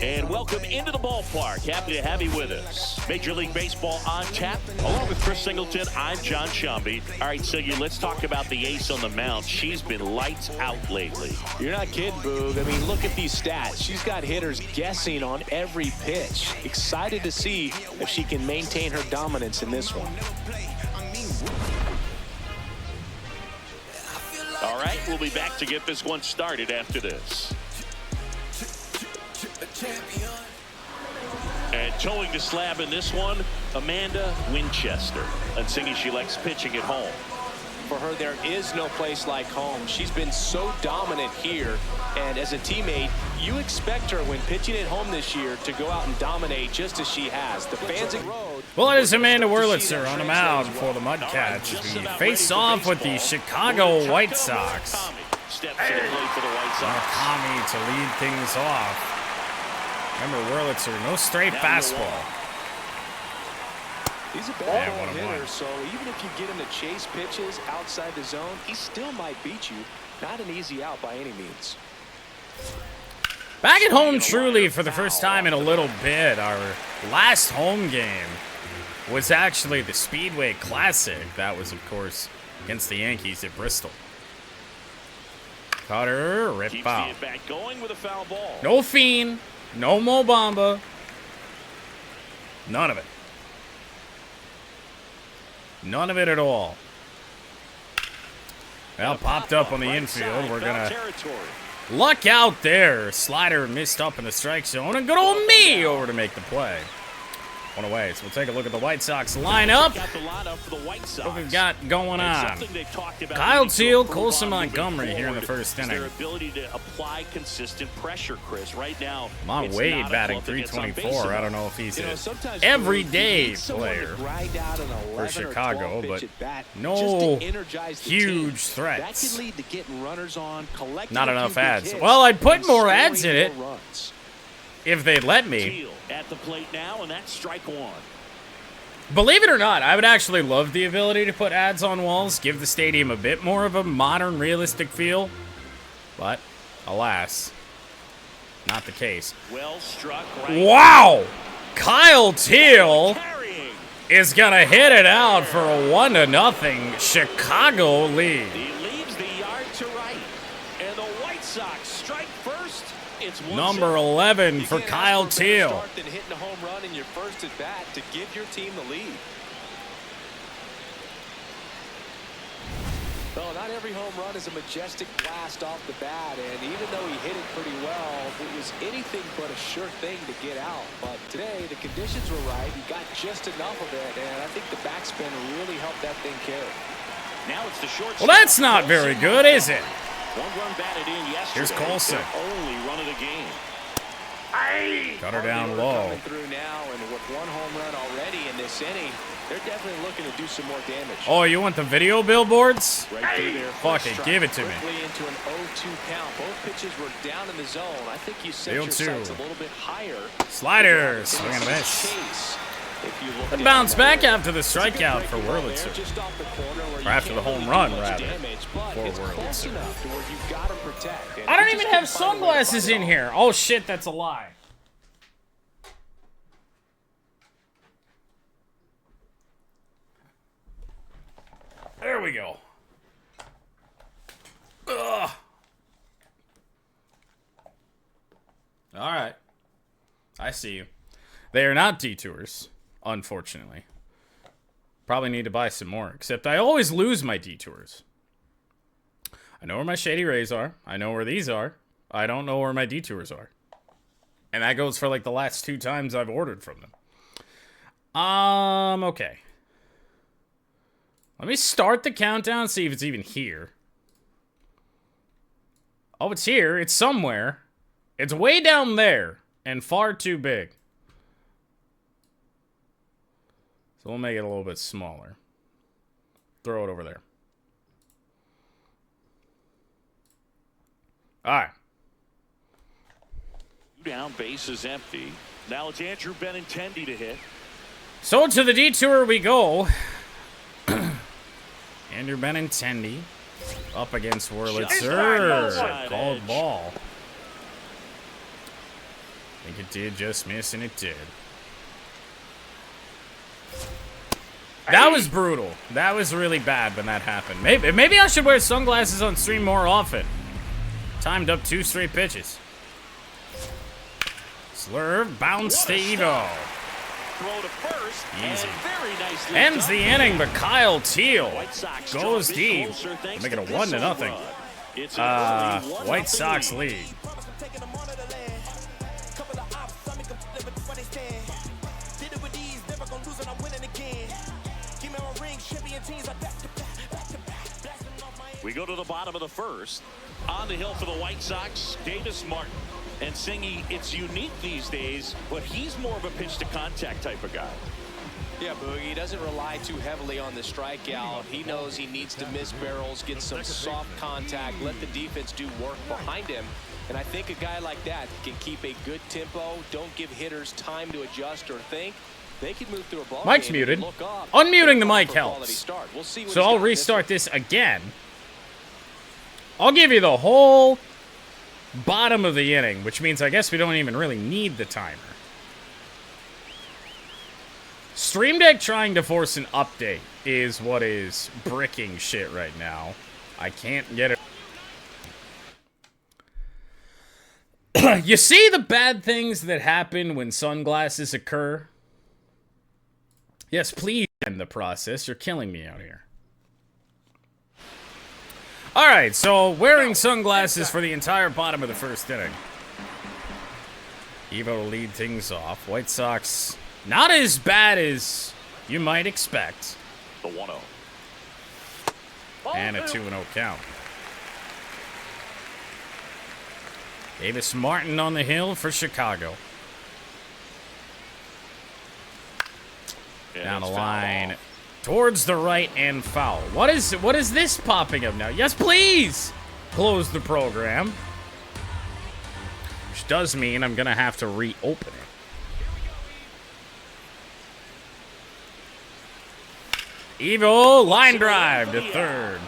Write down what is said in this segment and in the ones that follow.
And welcome into the ballpark. Happy to have you with us. Major League Baseball on tap. Along with Chris Singleton, I'm John Shambi. All right, Siggy, let's talk about the ace on the mound. She's been lights out lately. You're not kidding, Boog. I mean, look at these stats. She's got hitters guessing on every pitch. Excited to see if she can maintain her dominance in this one. All right, we'll be back to get this one started after this. And towing the slab in this one, Amanda Winchester. And singing she likes pitching at home. For her, there is no place like home. She's been so dominant here. And as a teammate, you expect her when pitching at home this year to go out and dominate just as she has. The fans in road. Well, it is Amanda Wurlitzer on the mound for the MudCats. We face off with the Chicago White Sox. Steps to the plate for the White Sox. Murakami to lead things off. Remember Wurlitzer, no straight fastball. He's a bad hitter, so even if you get him to chase pitches outside the zone, he still might beat you. Not an easy out by any means. Back at home truly for the first time in a little bit. Our last home game was actually the Speedway Classic. That was, of course, against the Yankees at Bristol. Cutter, rip foul. No fiend, no Mo Bamba. None of it. None of it at all. Well, popped up on the infield. We're going to luck out there. Slider missed up in the strike zone. And good old me over to make the play. One away. So we'll take a look at the White Sox lineup. What we've got going on. Kyle Teal, Colson Montgomery here in the first inning. Their ability to apply consistent pressure, Chris. Right now, Mon Wade batting .324. I don't know if he's an everyday player for Chicago, but no huge threats. Not enough ads. Well, I'd put more ads in it if they'd let me. At the plate now, and that's strike one. Believe it or not, I would actually love the ability to put ads on walls, give the stadium a bit more of a modern, realistic feel. But, alas, not the case. Well struck right. Wow! Kyle Teal is going to hit it out for a 1-0 Chicago lead. He leaves the yard to right, and the White Sox strike first. Number 11 for Kyle Teal. Than hitting a home run in your first at bat to give your team the lead. Well, not every home run is a majestic blast off the bat, and even though he hit it pretty well, it was anything but a sure thing to get out. But today, the conditions were right. He got just enough of it, and I think the backspin really helped that thing carry. Now it's the short. Well, that's not very good, is it? One run batted in yesterday. Here's Colson. Only run of the game. Got her down low. Coming through now, and with one home run already in this inning, they're definitely looking to do some more damage. Oh, you want the video billboards? Right through there. Fucking give it to me. Into an 0-2 count. Both pitches were down in the zone. I think you set your sights a little bit higher. Slider, swing and a miss. And bounce back after the strikeout for Wurlitzer. Or after the home run, rather, for Wurlitzer. I don't even have sunglasses in here. Oh, shit, that's a lie. There we go. Ugh. All right. I see you. They are not detours, unfortunately. Probably need to buy some more, except I always lose my detours. I know where my Shady Rays are. I know where these are. I don't know where my detours are. And that goes for like the last 2 times I've ordered from them. Okay. Let me start the countdown, see if it's even here. Oh, it's here. It's somewhere. It's way down there and far too big. So we'll make it a little bit smaller. Throw it over there. All right. Down, base is empty. Now it's Andrew Benintendi to hit. So to the detour we go. Andrew Benintendi up against Wurlitzer. Called ball. I think it did just miss, and it did. That was brutal. That was really bad when that happened. Maybe I should wear sunglasses on stream more often. Timed up 2 straight pitches. Slurve, bounce to Evo. Throw to first. Easy. And very nicely Ends done. the inning, but Kyle Teal White Sox goes draw deep. closer thanks Make it a to 1-0. this home run. It's an early 1-0 White Sox lead. We go to the bottom of the first. On the hill for the White Sox, Davis Martin. And Singy, it's unique these days, but he's more of a pitch-to-contact type of guy. Yeah, Boogie, he doesn't rely too heavily on the strikeout. He knows he needs to miss barrels, get some soft contact, let the defense do work behind him. And I think a guy like that can keep a good tempo, don't give hitters time to adjust or think. They can move through a ball Mike's game muted. and look up. Unmuting the mic For a quality helps. start. We'll see what So he's I'll got in this restart this again. I'll give you the whole bottom of the inning, which means I guess we don't even really need the timer. Stream Deck trying to force an update is what is bricking shit right now. I can't get it. You see the bad things that happen when sunglasses occur? Yes, please end the process. You're killing me out here. Alright, so wearing sunglasses for the entire bottom of the first inning. Evo to lead things off. White Sox, not as bad as you might expect. The 1-0. And a 2-0 count. Davis Martin on the hill for Chicago. And Down the it's fouled line. off. Towards the right and foul. What is this popping up now? Yes, please! Close the program. Which does mean I'm going to have to reopen it. Evo, line drive to third.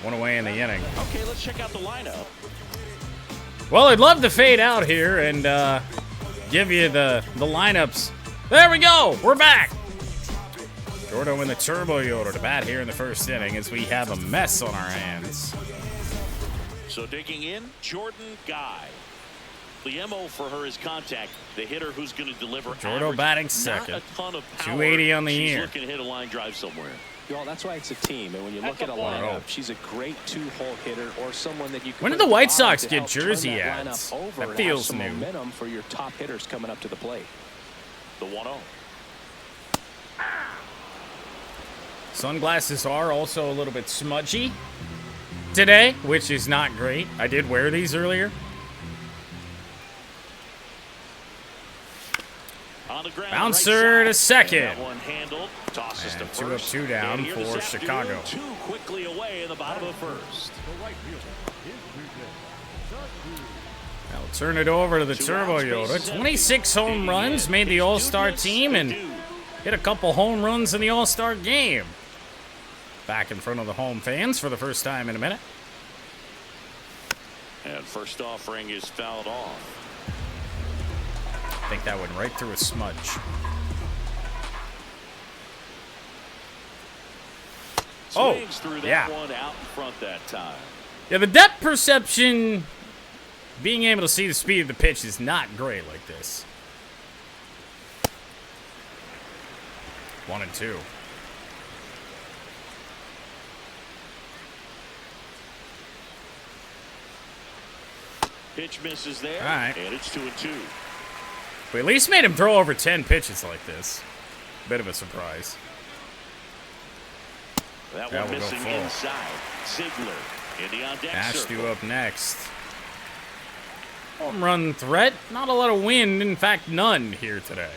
One away in the inning. Okay, let's check out the lineup. Well, I'd love to fade out here and give you the lineups. There we go! We're back! Gordo in the Turbo Yoda to bat here in the first inning as we have a mess on our hands. So digging in, Jordan Guy. The MO for her is contact. The hitter who's going to deliver. Jordo batting second. Not a ton of power. 280 on the She's year. looking to hit a line drive somewhere. Well, that's why it's a team, and when you look at a lineup, she's a great two-hole hitter or someone that you can. When did put the at White bottom Sox to get help turn jersey that ads? lineup over That and feels have some new. momentum for your top hitters coming up to the plate. The 1-0. Sunglasses are also a little bit smudgy today, which is not great. I did wear these earlier. On the ground, Bouncer right to side. second. And that one handled. Tosses And to 2 up, first. 2 down And here for this Chicago. afternoon, 2 quickly away in the bottom of the first. I'll turn it over to the 2 Turbo outs, Yoda. bases 26 home empty. runs, made the All-Star team, and Dude. hit a couple home runs in the All-Star game. Back in front of the home fans for the first time in a minute. And first offering is fouled off. I think that went right through a smudge. Swings through that yeah. one out in front that time. Yeah, the depth perception, being able to see the speed of the pitch is not great like this. 1 and 2. Pitch misses there. All right. And it's 2 and 2. We at least made him throw over 10 pitches like this. Bit of a surprise. That That one will go missing full. inside. Ziegler in the on deck Ashton circle. up next. Home run threat. Not a lot of wind. In fact, none here today.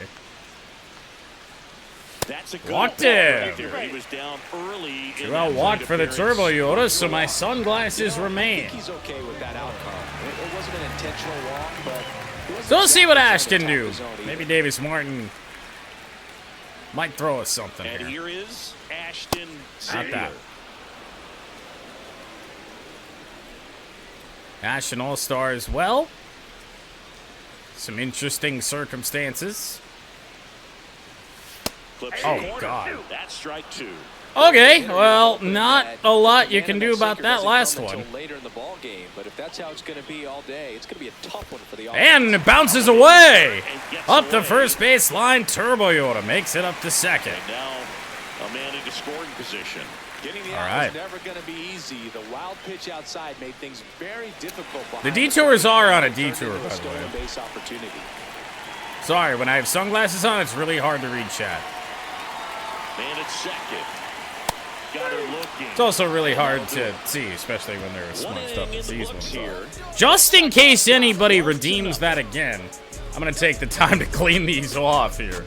That's a good Walked walk him. right there. He was down early. in 2 that out walk plate for the appearance. Turbo Yoda, so my sunglasses I remain. think he's okay with that outcome. It wasn't an intentional walk, but it wasn't So we'll see what exactly Ash can trying to do. top his own either. Maybe Davis Martin might throw us something And here. here is Ashton Not Ziegler. that. Ashton All-Star as well. Some interesting circumstances. Clips Oh, the corner. God. That's strike 2. Okay, well, not a lot you can do about that last one. Later in the ball game, but if that's how it's going to be all day, it's going to be a tough one for the offense. And it bounces away. Up the first base line, Turbo Yoda makes it up to second. And now a man into scoring position. Getting the All out right. is never going to be easy. The wild pitch outside made things very difficult. The detours are on a detour, Turned into by the stolen way. base opportunity. Sorry, when I have sunglasses on, it's really hard to read chat. Man at second. Got her looking. It's also really hard to see, especially when they're smudged up as these ones here. are. Just in case anybody redeems that again, I'm going to take the time to clean these off here.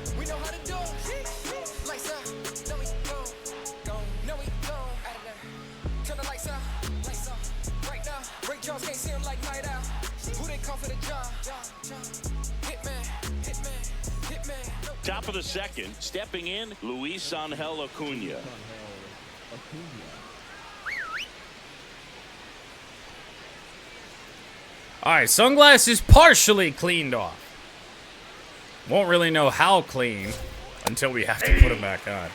Top of the second, stepping in, Luis Angel Acuna. Alright, sunglasses partially cleaned off. Won't really know how clean until we have to put them back on.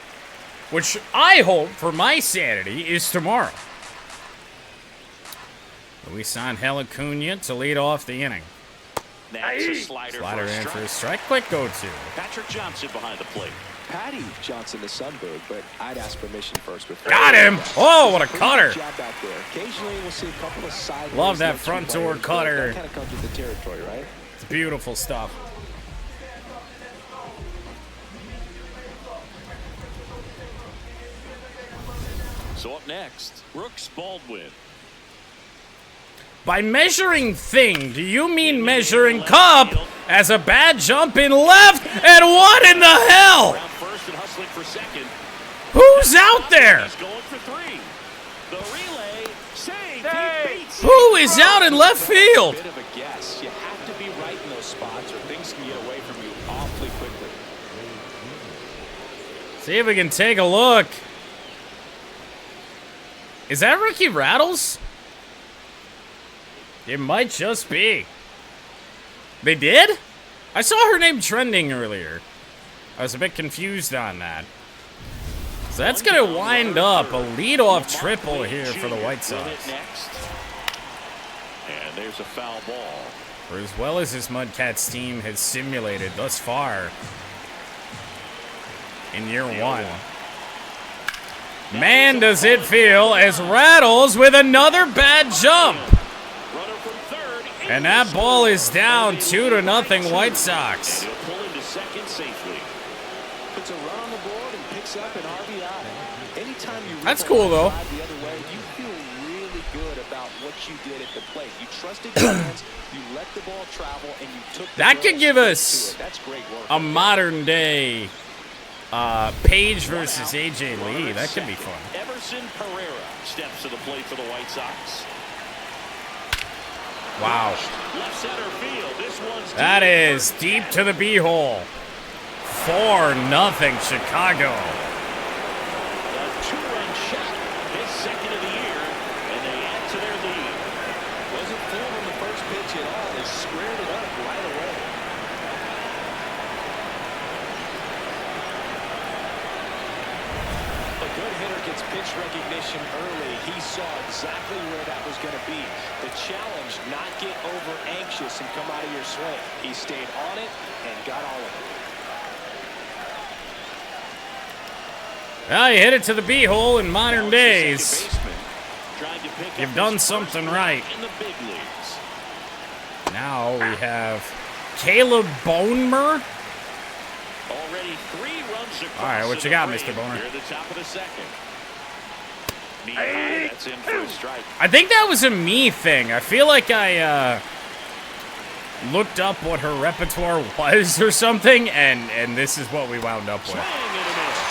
Which I hope, for my sanity, is tomorrow. Luis Angel Acuna to lead off the inning. That's a slider Slider for a in strike. for a strike. Quick go-to. Patrick Johnson behind the plate. Patty Johnson, the Sunbird, but I'd ask permission first. Got him! Oh, what a cutter! Job back there. Occasionally, we'll see a couple of sideways. Love that left front players, door but cutter. That kind of comes with the territory, right? It's beautiful stuff. So up next, Brooks Baldwin. By measuring thing, do you mean measuring cup as a bad jump in left and what in the hell? Around first and hustling for second. Who's out there? He's going for 3. The relay save. He beats Who is out in left field? Bit of a guess. You have to be right in those spots, or things can get away from you awfully quickly. See if we can take a look. Is that Rookie Rattles? It might just be. They did? I saw her name trending earlier. I was a bit confused on that. So that's going to wind up a leadoff triple here for the White Sox. Next. And there's a foul ball. For as well as this MudCats team has simulated thus far in year one. Man, does it feel as Rattles with another bad jump. Runner from third. And that ball is down 2-0 White Sox. He'll pull into second safely. Puts a run on the board and picks up an RBI. Anytime you That's cool, though. the other way, you feel really good about what you did at the plate. You trusted your hands, you let the ball travel, and you took the That ball could give straight us to it. That's great work. a modern day Page versus AJ Lee. That could be fun. Everson Pereira steps to the plate for the White Sox. Wow. Left center field. This one's That deep. is deep to the B-hole. 4-0 Chicago. A 2-run shot. His second of the year, and they add to their lead. Wasn't fooled on the first pitch at all. They squared it up right away. A good hitter gets pitch recognition early. He saw exactly where that was going to be. The challenge, not get over anxious and come out of your swing. He stayed on it and got all of it. Well, you hit it to the B-hole in modern days. Second baseman trying to pick You've up done his something first right. in the big leagues. Now we have Caleb Bonemer. Already 3 runs across. All right, what you got, Mr. Boner? Here at the top of the second. Knee high, that's in for a strike. I think that was a me thing. I feel like I looked up what her repertoire was or something, and this is what we wound up with. Swing and a miss.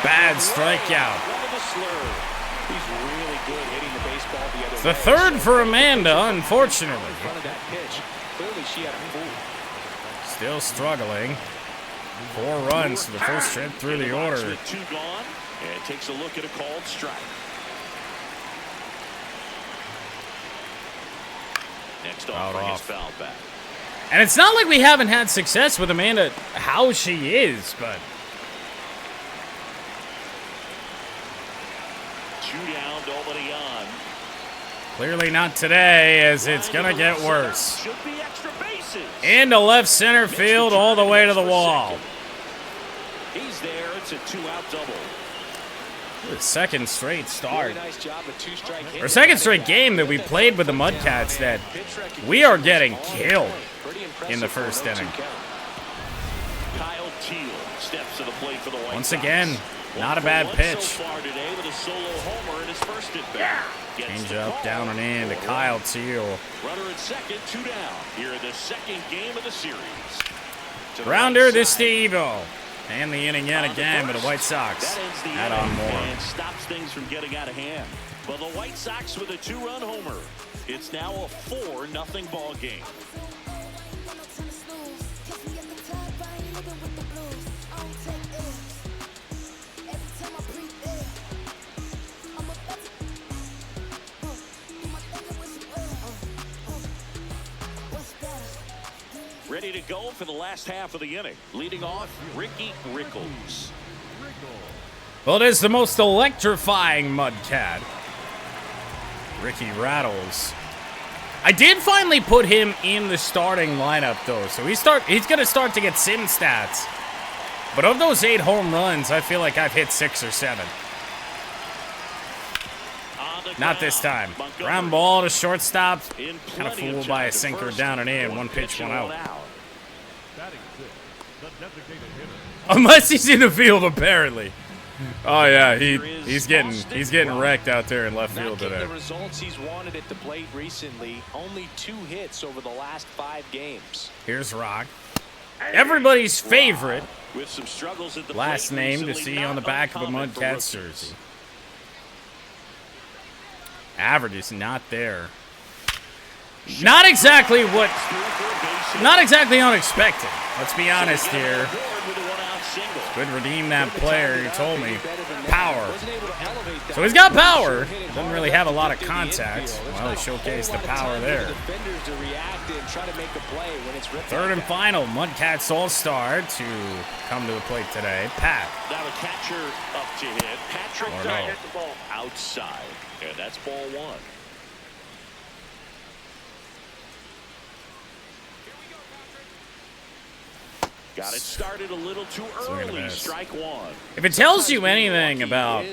Bad strikeout. One of a slur. He's really good hitting the baseball the other It's way. the third for Amanda, unfortunately. In front of that pitch. Clearly she had a fool. Still struggling. 4 runs for the first trip through the order. With 2 gone, and takes a look at a called strike. Next Out offering is off. fouled back. And it's not like we haven't had success with Amanda how she is, but... 2 down, nobody on. Clearly not today, as it's going to get worse. Should be extra bases. Into left center field, all the way to the wall. He's there. It's a 2-out double. Second straight start. Nice job of 2-strike hit. Or second straight game that we played with the MudCats that we are getting killed in the first inning. Kyle Teal steps to the plate for the White Once Sox. again, not a bad pitch. So far today with a solo homer in his first at bat. Change up, down and in to Kyle Teal. Runner at second, 2 down. Here in the second game of the series. Grounder to Steve-O. And the inning yet again, but the White Sox add on more. And stops things from getting out of hand. But the White Sox with a 2-run homer. It's now a 4-0 ball game. Ready to go for the last half of the inning. Leading off, Ricky Rickles. Well, it is the most electrifying MudCat. Ricky Rattles. I did finally put him in the starting lineup, though, so he's going to start to get sim stats. But of those 8 home runs, I feel like I've hit 6 or 7. Not this time. Ground ball to shortstop. Kind of fooled by a sinker down and in. 1 pitch, 1 out. Unless he's in the field, apparently. Oh yeah, he's getting wrecked out there in left field today. The results he's wanted at the plate recently. Only 2 hits over the last 5 games. Here's Rock. Everybody's favorite With some struggles at the last plate name to recently, see on the not back of a uncommon for MudCats rookies. jersey. Average is not there. Not exactly unexpected. Let's be honest here. Could redeem that player, he told me. Power. So he's got power. Doesn't really have a lot of contact. Well, he showcased the power there. Third and final, MudCats All-Star to come to the plate today. Pat. Now the catcher up to hit. Patrick hit the ball outside. And that's ball 1. Got it started a little too early. Strike 1. If it tells you anything about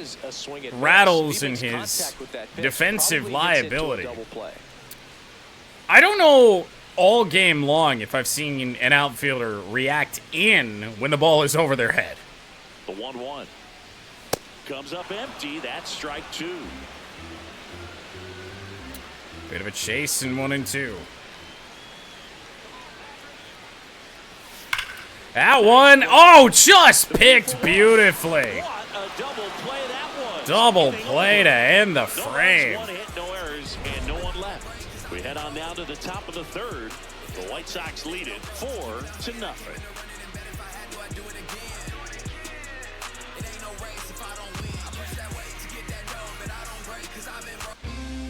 Rattles and his defensive liability, I don't know all game long if I've seen an outfielder react in when the ball is over their head. The 1-1 comes up empty. That's strike 2. Bit of a chase in 1 and 2. That one, oh, just picked beautifully. What a double play that was. Double play to end the frame. No hit, no errors, and no one left. We head on down to the top of the 3rd. The White Sox lead it 4-0.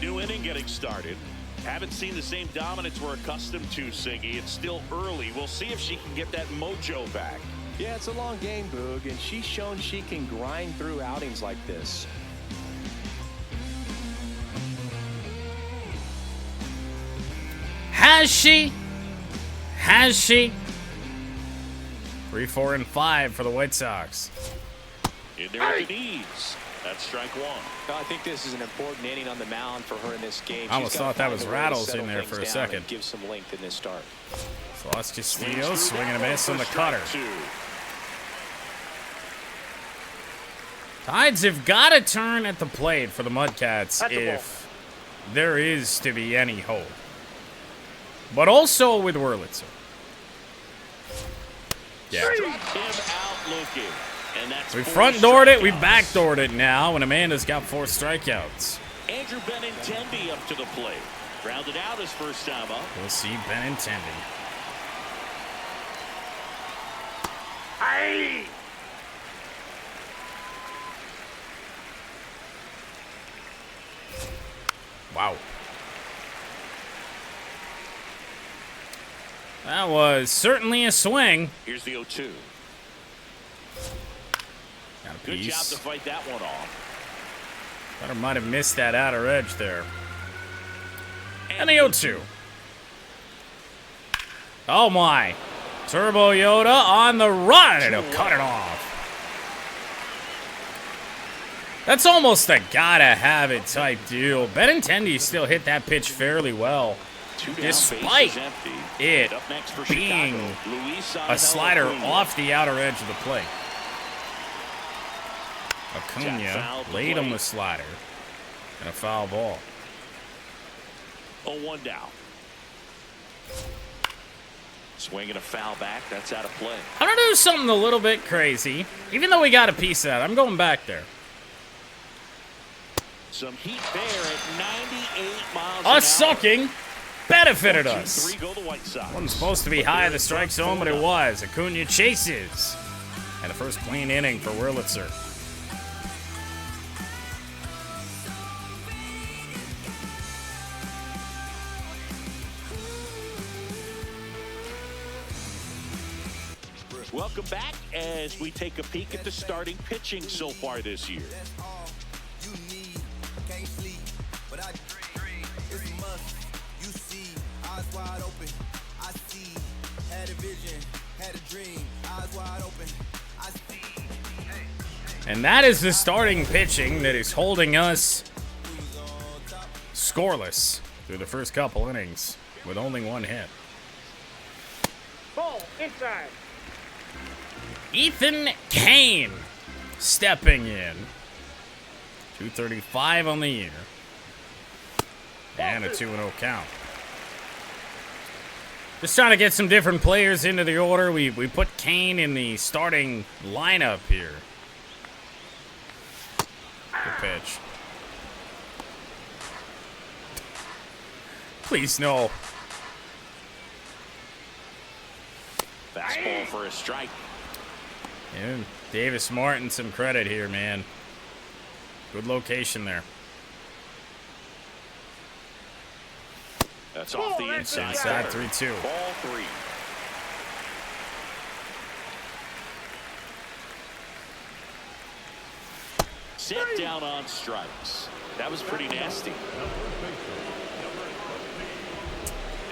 New inning getting started. Haven't seen the same dominance we're accustomed to, Siggy. It's still early. We'll see if she can get that mojo back. Yeah, it's a long game, Boog, and she's shown she can grind through outings like this. Has she? Has she? 3, 4, and 5 for the White Sox. In there with the knees. That's strike 1. I think this is an important inning on the mound for her in this game. I almost thought that was Rattles in there for a second. Give some length in this start. Lost Castillo, swing and a miss on the cutter. Tides have got to turn at the plate for the MudCats if there is to be any hope. But also with Wurlitzer. Yeah. We front-doored it, we back-doored it now, and Amanda's got 4 strikeouts. Andrew Benintendi up to the plate. Grounded out his first time up. We'll see Benintendi. Aye. Wow. That was certainly a swing. Here's the 0-2. Got a Good job piece. to fight that one off. Thought I might have missed that outer edge there. And the 0-2. Oh my. Turbo Yoda on the run, and he'll cut it off. That's almost a gotta have it type deal. Benintendi still hit that pitch fairly well, despite it being a slider off the outer edge of the plate. Acuna laid him the slider, and a foul ball. 0-1 down. Swinging a foul back. That's out of play. I'm gonna do something a little bit crazy. Even though we got a piece of that, I'm going back there. Some heat there at 98 miles Us sucking benefited 2-3 us. go the White Sox. Wasn't supposed to be high in the strike zone, but it was. Acuna chases. And the first clean inning for Wurlitzer. Welcome back as we take a peek at the starting pitching so far this year. And that is the starting pitching that is holding us scoreless through the first couple innings with only one hit. Ball inside. Ethan Kane stepping in. 235 on the year. And a 2-0 count. Just trying to get some different players into the order. We put Kane in the starting lineup here. Good pitch. Please no. Fastball for a strike. Yeah, Davis Martin some credit here, man. Good location there. That's off the inside. Inside 3-2. Ball 3. Sit down on strikes. That was pretty nasty.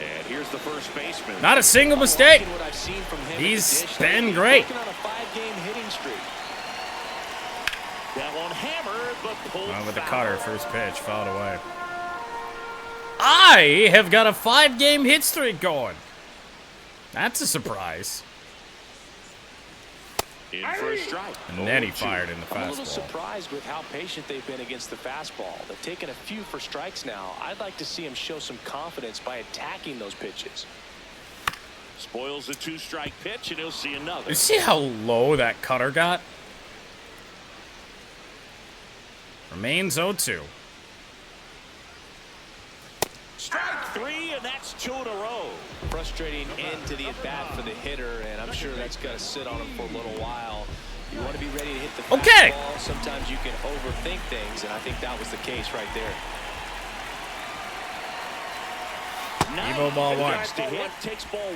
And here's the first baseman. Not a single mistake. What I've seen from him He's at the dish, been he's great. working on a 5-game hitting streak. That one hammered, but pulled With the foul. cutter, first pitch, fouled away. I have got a 5-game hit streak going. That's a surprise. In for a strike. And then he 0-2. fired in the I'm a little fastball. surprised with how patient they've been against the fastball. They've taken a few for strikes now. I'd like to see him show some confidence by attacking those pitches. Spoils the 2-strike pitch, and he'll see another. You see how low that cutter got? Remains 0-2. Strike 3, and that's 2 in a row. Frustrating end to the at-bat for the hitter, and I'm sure that's going to sit on him for a little while. You want to be ready to hit the fastball. Okay. Sometimes you can overthink things, and I think that was the case right there. Evo ball 1. To hit, takes ball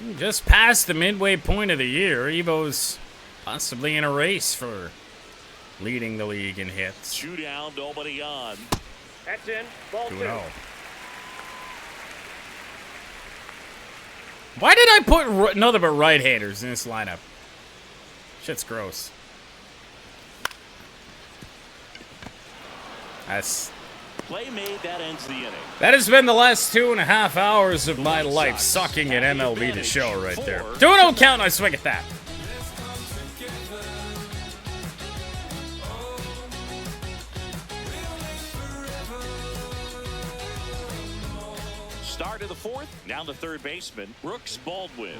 1. Just past the midway point of the year, Evo's possibly in a race for leading the league in hits. 2 down, nobody on. That's in. Ball 2. 2-0. Why did I put nothing but right-handers in this lineup? Shit's gross. Play made, that ends the inning. That has been the last 2.5 hours of my life sucking at MLB The Show right there. 2-0 count, and I swing at that. Start of the 4th, now the third baseman, Brooks Baldwin.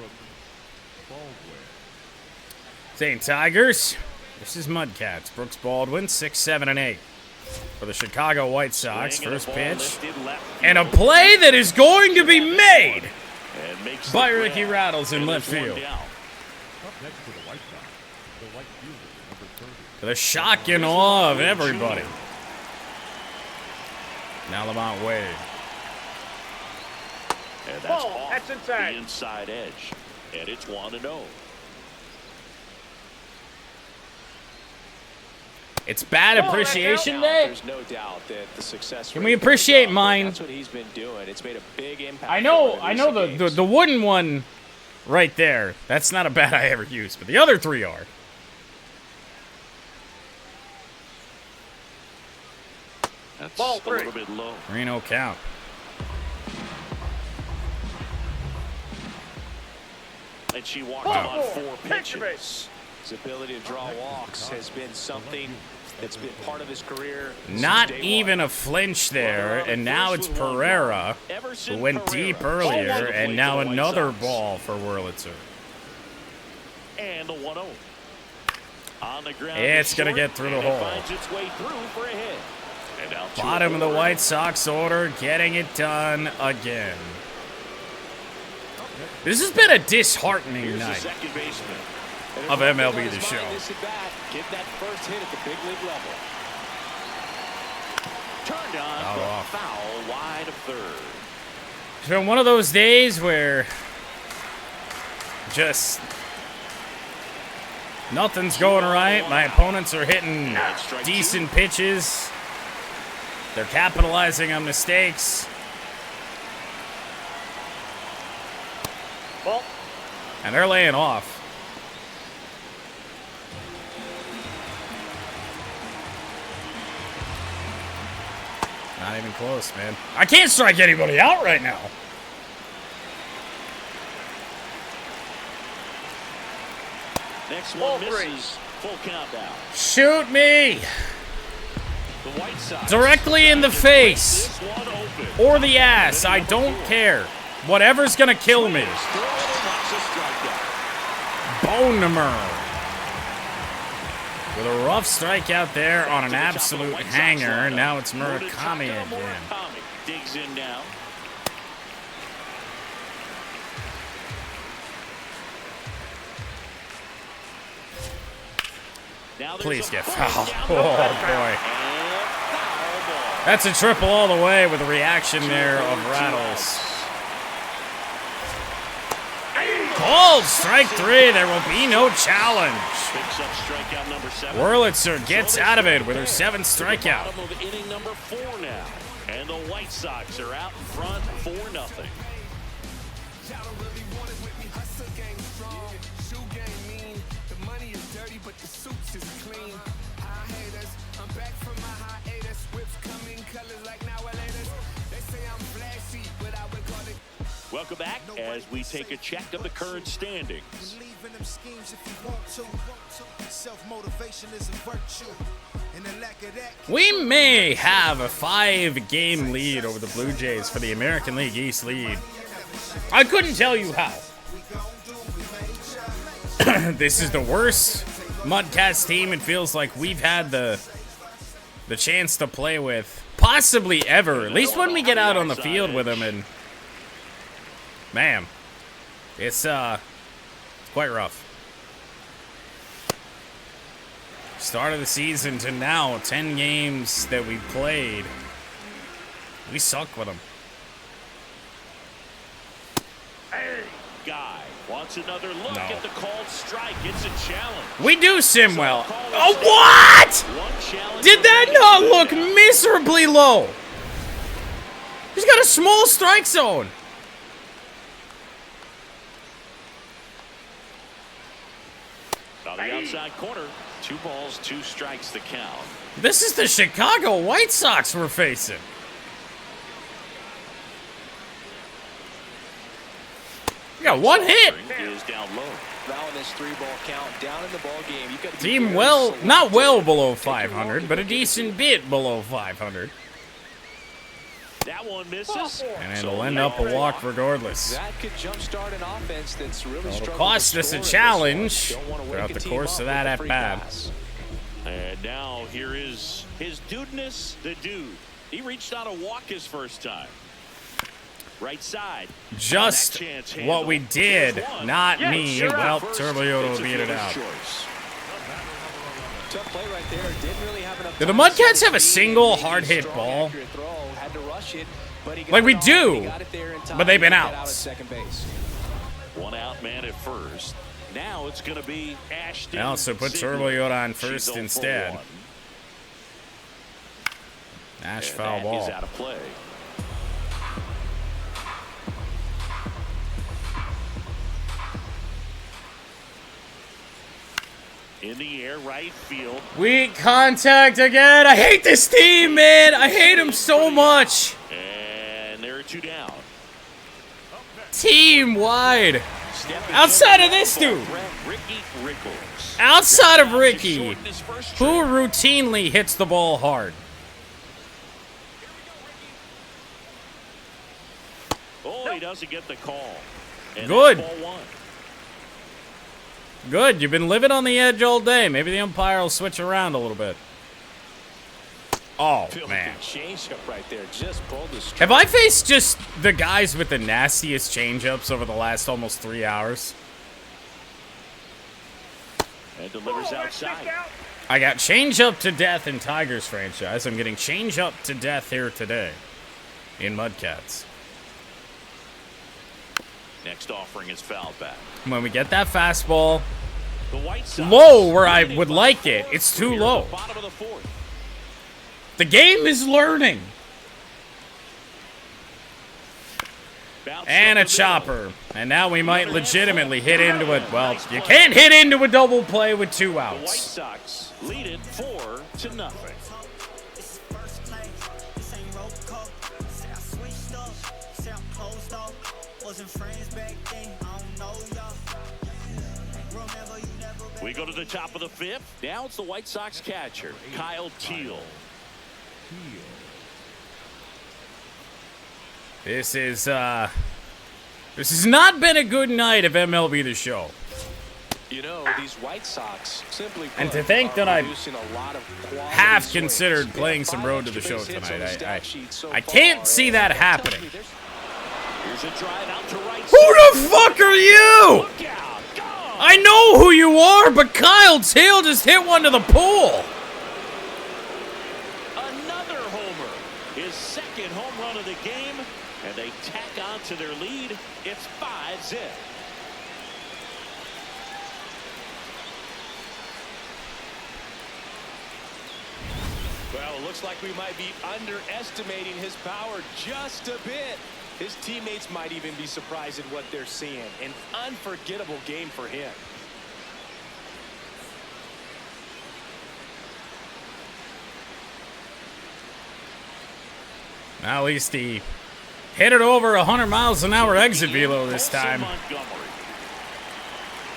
St. Tigers. This is MudCats. Brooks Baldwin, 6, 7, and 8. For the Chicago White Sox, Swing and a first ball pitch. lifted left And a field. play that is going to be made And makes by the Ricky grab. Rattles in And left there's one field. down. To the shock and awe of everybody. Now Lamont Wade. And that's Ball. off That's inside. the inside edge. And it's 1-0. It's Bad Ball, Appreciation that's out. Day. There's no doubt that the success Can rate we appreciate goes up, mine? and that's what he's been doing. It's made a big impact. I know in recent games. the wooden one right there. That's not a bat I ever used, but the other three are. That's Ball a three. little bit low. 3-0 count. And she walked Ball him on four. 4 Picture base. pitches. His ability to draw walks has been something that's been part of his career. since Not day even one. a flinch there, and now it's Pereira, who went deep earlier, and now another ball for Wurlitzer. And the 1-0. On the ground. It's gonna short, get through the and it hole. finds its way through for a hit. And now Bottom of the 2-0. White Sox order, getting it done again. This has been a disheartening Here's the night second baseman. And of if MLB he The does Show. mind this at bat, get that first hit at the big league level. Turned on Foul for a off. foul wide of third. It's been one of those days where just nothing's going right. My opponents are hitting decent pitches. They're capitalizing on mistakes. Ball. And they're laying off. Not even close, man. I can't strike anybody out right now. Next Ball one three. misses. Full count now. Shoot me The White Sox directly in the face this one open. or the ass. I don't care. Whatever's gonna kill me. Still knocks a strikeout. Bonemer. With a rough strikeout there on an absolute hanger. Now it's Murakami again. Murakami digs in now. Now there's Please a get ball fouled. down Oh, the line. boy. And foul ball. That's a triple all the way with a reaction there of Rattles. Called strike 3. There will be no challenge. Picks up strikeout number 7. Wurlitzer gets out of it with her 7th strikeout. Bottom of inning number 4 now. And the White Sox are out in front 4-0. Welcome back as we take a check of the current standings. We may have a 5-game lead over the Blue Jays for the American League East lead. I couldn't tell you how. This is the worst MudCats team it feels like we've had the chance to play with possibly ever. At least when we get out on the field with them, and man, it's quite rough. Start of the season to now, 10 games that we played. We suck with them. Guy wants another look No. at the called strike. It's a challenge. We do sim well. Oh, what? One challenge. Did that not look miserably low? He's got a small strike zone. On the outside corner. 2 balls, 2 strikes the count. This is the Chicago White Sox we're facing. We got 1 hit. Is down low. Now in this 3-ball count, down in the ball game, you got to be Team very well, selective. not well below Take your walk 500, but a and decent bit below 500. That one misses. And it'll end up a walk regardless. That could jumpstart an offense that's really It'll struggled cost to us a score in this challenge one. Don't wanna throughout wake a the team course up of with that a free at-bat. pass. And now here is his dudeness, the dude. He reached out a walk his first time. Right side. Just That chance what we handled. did, Here's one. not Yes, me. you're Well, out first. Turbiotto It's a beat it fielder's out. choice. Tough play right there. Didn't really have enough Do the time to MudCats set have a his single feet. hard hit Strong, ball? accurate throw. Had to Like we do, but they've been out. Second base. One out man at first. Now it's going to be Ashton. I also put Turbo Yoda on first She's 0 for instead. 1. Ash And foul that ball. is out of play. In the air, right field. Weak contact again. I hate this team, man. I hate them so much. And there are 2 down. Team wide. Outside of this dude. Outside of Ricky, who routinely hits the ball hard. Oh, he doesn't get the call. And Good. that's ball 1. Good. You've been living on the edge all day. Maybe the umpire will switch around a little bit. Oh, man. Right there. Just pulled the Have I faced just the guys with the nastiest changeups over the last almost 3 hours? And delivers outside. I got changeup to death in Tigers franchise. I'm getting changeup to death here today in MudCats. Next offering is fouled back. When we get that fastball The White Sox low where I would like it, it's too here at low. the bottom of the 4th. The game is learning. And a chopper. And now we might legitimately hit into it. Well, you can't hit into a double play with 2 The White outs. Sox lead it 4-0. We go to the top of the 5th. Now it's the White Sox catcher, Kyle Teal. This has not been a good night of MLB The Show. You know, these White Sox simply And put, to think are that I producing a lot of quality half swings. considered They playing have some 5 Road to the extra Show base hits tonight. on the stat sheet so I far, can't see that and happening. Here's a drive out to right. Who the fuck are you? Look out. Gone. I know who you are, but Kyle Teal just hit one to the pool. Another homer. His 2nd home run of the game. And they tack on to their lead. It's 5-0. Well, it looks like we might be underestimating his power just a bit. His teammates might even be surprised at what they're seeing. An unforgettable game for him. At least he hit it over 100 miles an hour exit velo this time.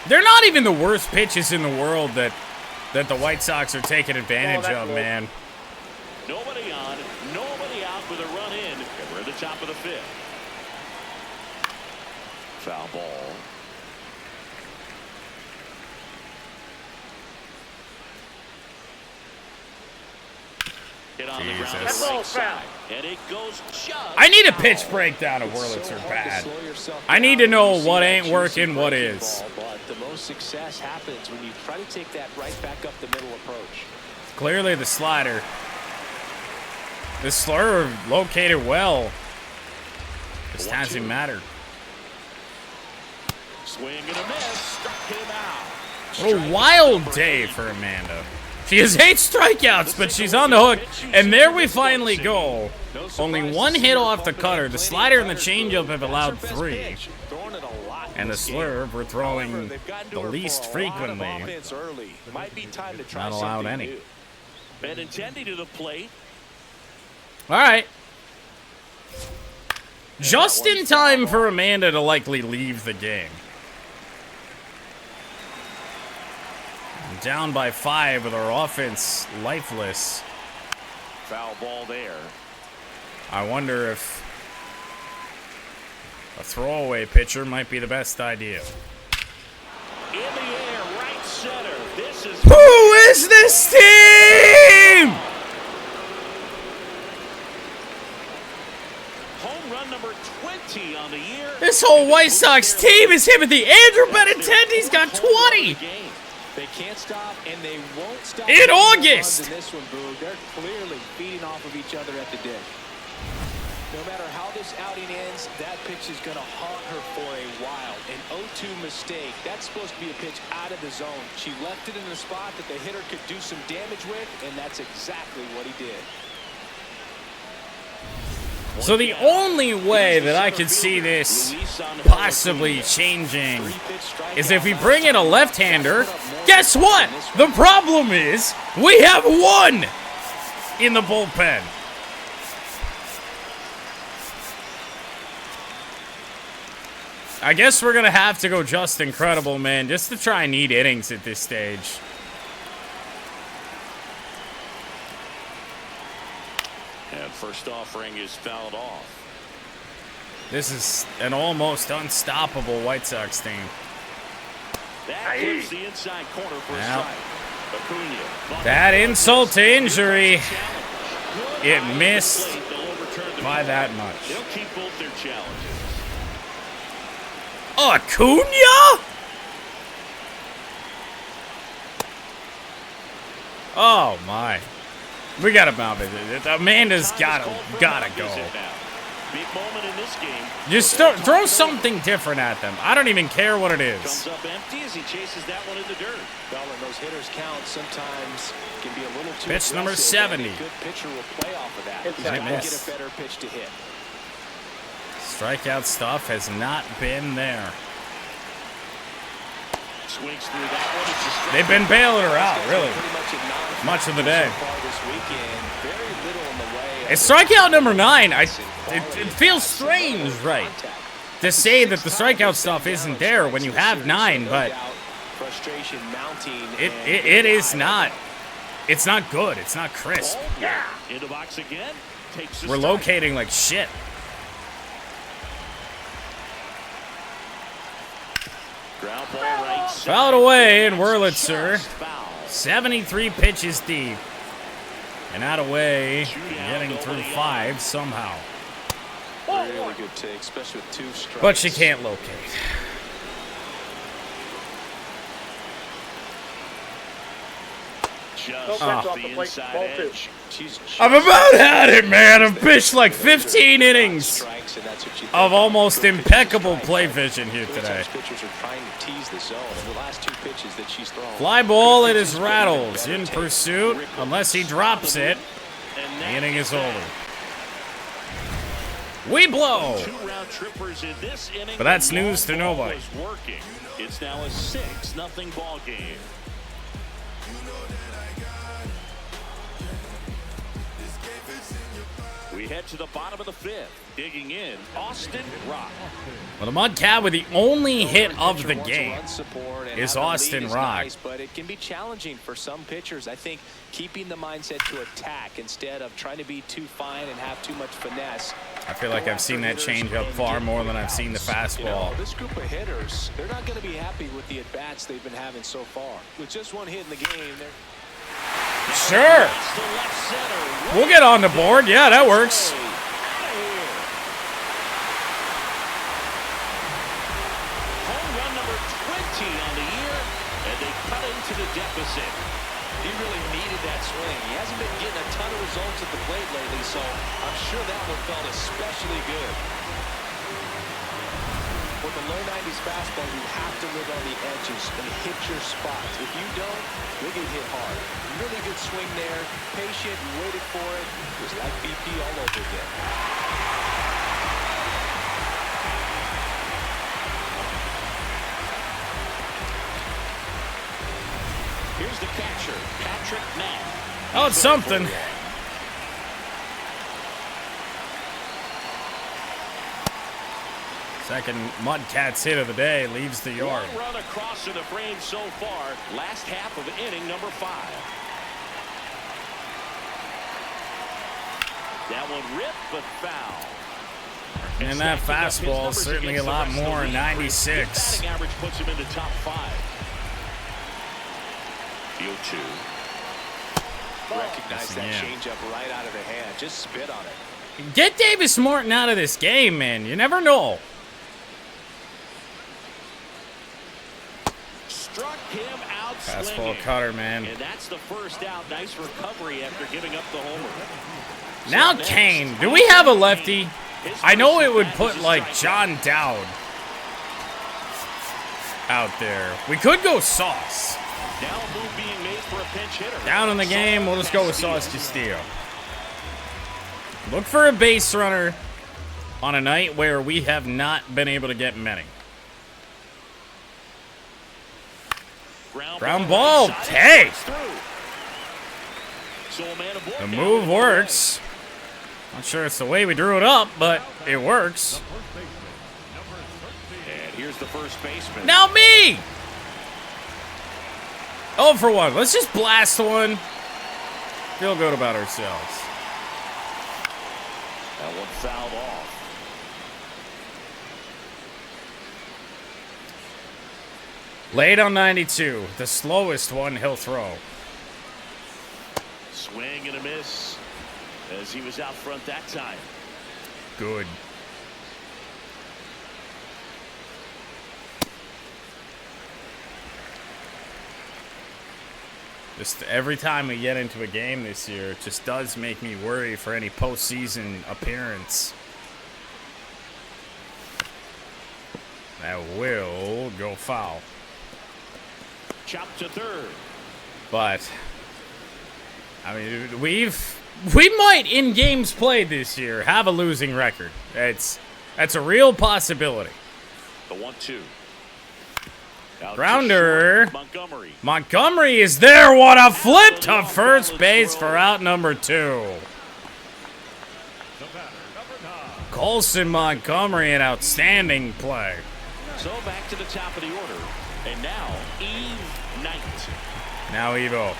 They're not even the worst pitches in the world that the White Sox are taking advantage of, man. Nobody on, nobody out with a run in. And we're at the top of the 5th. Foul ball. Hit on the ground. Jesus. Right side. And it goes just. I need a pitch breakdown of Wurlitzer bad. I need to know what ain't working, what is. But the most success happens when you try to take that right back up the middle approach. Clearly the slider. The slur located well. Just hasn't mattered. Swing and a miss. Struck him out. What a wild day for Amanda. She has 8 strikeouts, but she's on the hook. And there we finally go. Only 1 hit off the cutter. The slider and the changeup have allowed 3. And the slurve we're throwing the least frequently. Not allowed any. Benintendi to the plate. All right. Just in time for Amanda to likely leave the game. Down by 5 with our offense lifeless. Foul ball there. I wonder if a throwaway pitcher might be the best idea. In the air, right center. This is. Who is this team? Home run number 20 on the year. This whole White Sox team is him at the Andrew Benintendi's got 20. They can't stop, and they won't stop. In August. In this one, Boog. They're clearly feeding off of each other at the dish. No matter how this outing ends, that pitch is going to haunt her for a while. An 0-2 mistake. That's supposed to be a pitch out of the zone. She left it in a spot that the hitter could do some damage with, and that's exactly what he did. So the only way that I could see this possibly changing is if we bring in a left-hander. Guess what? The problem is we have one in the bullpen. I guess we're going to have to go just incredible, man, just to try and need innings at this stage. And first offering is fouled off. This is an almost unstoppable White Sox team. That hits the inside corner for a strike. Acuna. That insult to injury, it missed by that much. They'll keep both their challenges. Acuna? Oh my. We gotta mount it. Amanda's gotta go. Big moment in this game. Just throw something different at them. I don't even care what it is. Comes up empty as he chases that one in the dirt. Well, when those hitters count, sometimes can be a little too Pitch number aggressive, 70. and a good pitcher will play off of that. It's He's got to nice. get a better pitch to hit. Strikeout stuff has not been there. Swings through that one. It's a strike. They've been bailing her out, really. Pretty much a non-factor Much of the day. so far this weekend. Very little in the way of It's strikeout number 9. It feels strange, right, to say that the strikeout stuff isn't there when you have 9, but frustration mounting. it is not. It's not good. It's not crisp. Yeah. In the box again. Takes the We're strike. locating like shit. Ground ball right side. Fouled away in Wurlitzer. Just foul. 73 pitches deep. And out away, getting through 5 somehow. Really good take, especially with 2 strikes. But she can't locate. Just off off the the plate, inside ball 2. edge. She's I've about had it, man. I've pitched like 15 innings strikes, and that's what you think. of almost Good pitches, impeccable strike. play vision here today. Sometimes pitchers are trying to tease the zone. The last 2 pitches that she's thrown. Fly ball, it is Rattles in pursuit. Unless he drops it, the inning is over. We blow. 2 round trippers in this inning. But that's The news to long ball nobody. is working. It's now a 6-0 ball game. We head to the bottom of the 5th. Digging in, Austin Rock. Well, the MudCat with the only hit of Pitcher the wants to game run support and is have the lead Austin is Rock. nice, but it can be challenging for some pitchers. I think keeping the mindset to attack instead of trying to be too fine and have too much finesse. I feel like I've seen that change up far more than I've seen the You know, fastball. this group of hitters, they're not going to be happy with the at-bats they've been having so far. With just 1 hit in the game, they're Sure. That's to left center. We'll get on the board. Yeah, that works. Out of here. Home run number 20 on the year, and they cut into the deficit. He really needed that swing. He hasn't been getting a ton of results at the plate lately, so I'm sure that one felt especially good. With a low 90s fastball, you have to live on the edges and hit your spots. If you don't, you'll get hit hard. Really good swing there. Patient, you waited for it. It was like BP all over again. Here's the catcher, Patrick Knapp. Oh, it's something. Second MudCats hit of the day leaves the yard. One run across to the frame so far. Last half of inning number 5. That one ripped but foul. And that fastball is certainly a lot more, 96. Batting average puts him in the top 5. Field 2. Recognize that Yeah. changeup right out of the hand. Just spit on it. Get Davis Morton out of this game, man. You never know. Struck him out Fastball swinging. cutter, man. And that's the first out. Nice recovery after giving up the homer. Now So next, Kane. Do we have a lefty? I know it would put, like, John Dowd out there. We could go Sauce. Now a move being made for a pinch hitter. Down in the game, we'll just go with Sauce Castillo. Look for a base runner on a night where we have not been able to get many. Ground ball. Hey! The move works. Not sure it's the way we drew it up, but it works. And here's the first baseman. Now me! Oh, for one. Let's just blast one. Feel good about ourselves. That one fouled off. Late on 92. The slowest one he'll throw. Swing and a miss as he was out front that time. Good. Just every time we get into a game this year, it just does make me worry for any postseason appearance. That will go foul. Chop to third. But I mean, we might in games played this year have a losing record. That's a real possibility. The 1-2. Grounder. Montgomery. Montgomery is there. What a flip to first base for out number 2. Colson Montgomery, an outstanding play. So back to the top of the order. And now Eve Knight. Now Evo.